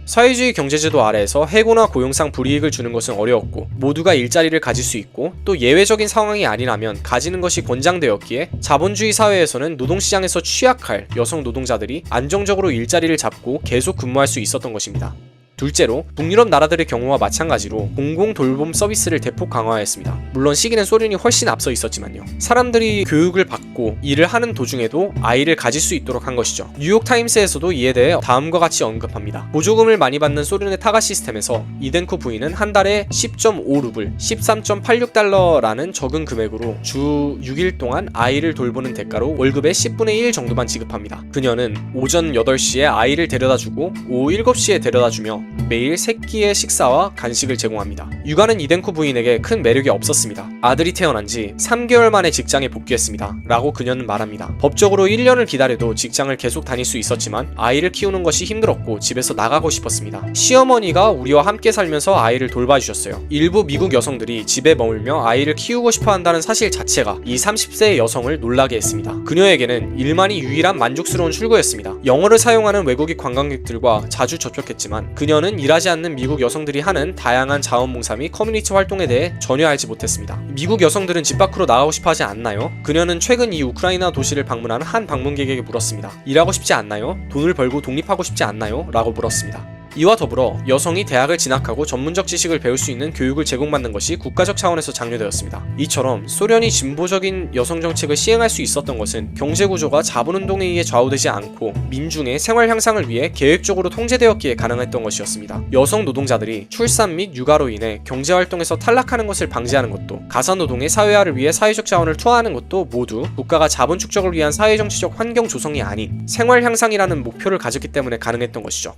사회주의 경제제도 아래에서 해고나 고용상 불이익을 주는 것은 어려웠고 모두가 일자리를 가질 수 있고 또 예외적인 상황이 아니라면 가지는 것이 권장되었기에 자본주의 사회에서는 노동시장에서 취약할 여성 노동자들이 안정적으로 일자리를 잡고 계속 근무할 수 있었던 것입니다. 둘째로 북유럽 나라들의 경우와 마찬가지로 공공 돌봄 서비스를 대폭 강화했습니다. 물론 시기는 소련이 훨씬 앞서 있었지만요. 사람들이 교육을 받고 일을 하는 도중에도 아이를 가질 수 있도록 한 것이죠. 뉴욕타임스에서도 이에 대해 다음과 같이 언급합니다. 보조금을 많이 받는 소련의 타가 시스템에서 이덴코 부인은 한 달에 10.5루블, 13.86달러라는 적은 금액으로 주 6일 동안 아이를 돌보는 대가로 월급의 10분의 1 정도만 지급합니다. 그녀는 오전 8시에 아이를 데려다주고 오후 7시에 데려다주며 매일 3끼의 식사와 간식을 제공합니다. 육아는 이덴코 부인에게 큰 매력이 없었습니다. 아들이 태어난 지 3개월 만에 직장에 복귀했습니다. 라고 그녀는 말합니다. 법적으로 1년을 기다려도 직장을 계속 다닐 수 있었지만 아이를 키우는 것이 힘들었고 집에서 나가고 싶었습니다. 시어머니가 우리와 함께 살면서 아이를 돌봐주셨어요. 일부 미국 여성들이 집에 머물며 아이를 키우고 싶어 한다는 사실 자체가 이 30세의 여성을 놀라게 했습니다. 그녀에게는 일만이 유일한 만족스러운 출구였습니다. 영어를 사용하는 외국인 관광객들과 자주 접촉했지만 그녀는 일하지 않는 미국 여성들이 하는 다양한 자원봉사 및 커뮤니티 활동에 대해 전혀 알지 못했습니다. 미국 여성들은 집 밖으로 나가고 싶어 하지 않나요? 그녀는 최근 이 우크라이나 도시를 방문한 한 방문객에게 물었습니다. 일하고 싶지 않나요? 돈을 벌고 독립하고 싶지 않나요? 라고 물었습니다. 이와 더불어 여성이 대학을 진학하고 전문적 지식을 배울 수 있는 교육을 제공받는 것이 국가적 차원에서 장려되었습니다. 이처럼 소련이 진보적인 여성 정책을 시행할 수 있었던 것은 경제구조가 자본운동에 의해 좌우되지 않고 민중의 생활 향상을 위해 계획적으로 통제되었기에 가능했던 것이었습니다. 여성 노동자들이 출산 및 육아로 인해 경제활동에서 탈락하는 것을 방지하는 것도, 가사노동의 사회화를 위해 사회적 자원을 투하하는 것도 모두 국가가 자본 축적을 위한 사회정치적 환경 조성이 아닌 생활 향상이라는 목표를 가졌기 때문에 가능했던 것이죠.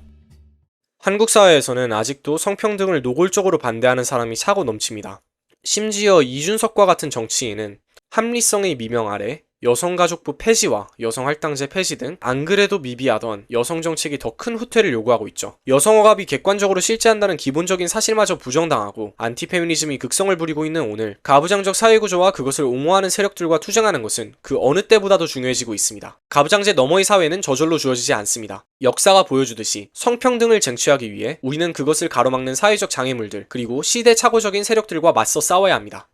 한국 사회에서는 아직도 성평등을 노골적으로 반대하는 사람이 차고 넘칩니다. 심지어 이준석과 같은 정치인은 합리성의 미명 아래 여성가족부 폐지와 여성할당제 폐지 등 안 그래도 미비하던 여성 정책이 더 큰 후퇴를 요구하고 있죠. 여성억압이 객관적으로 실제한다는 기본적인 사실마저 부정당하고 안티페미니즘이 극성을 부리고 있는 오늘, 가부장적 사회구조와 그것을 옹호하는 세력들과 투쟁하는 것은 그 어느 때보다도 중요해지고 있습니다. 가부장제 너머의 사회는 저절로 주어지지 않습니다. 역사가 보여주듯이 성평등을 쟁취하기 위해 우리는 그것을 가로막는 사회적 장애물들 그리고 시대착오적인 세력들과 맞서 싸워야 합니다.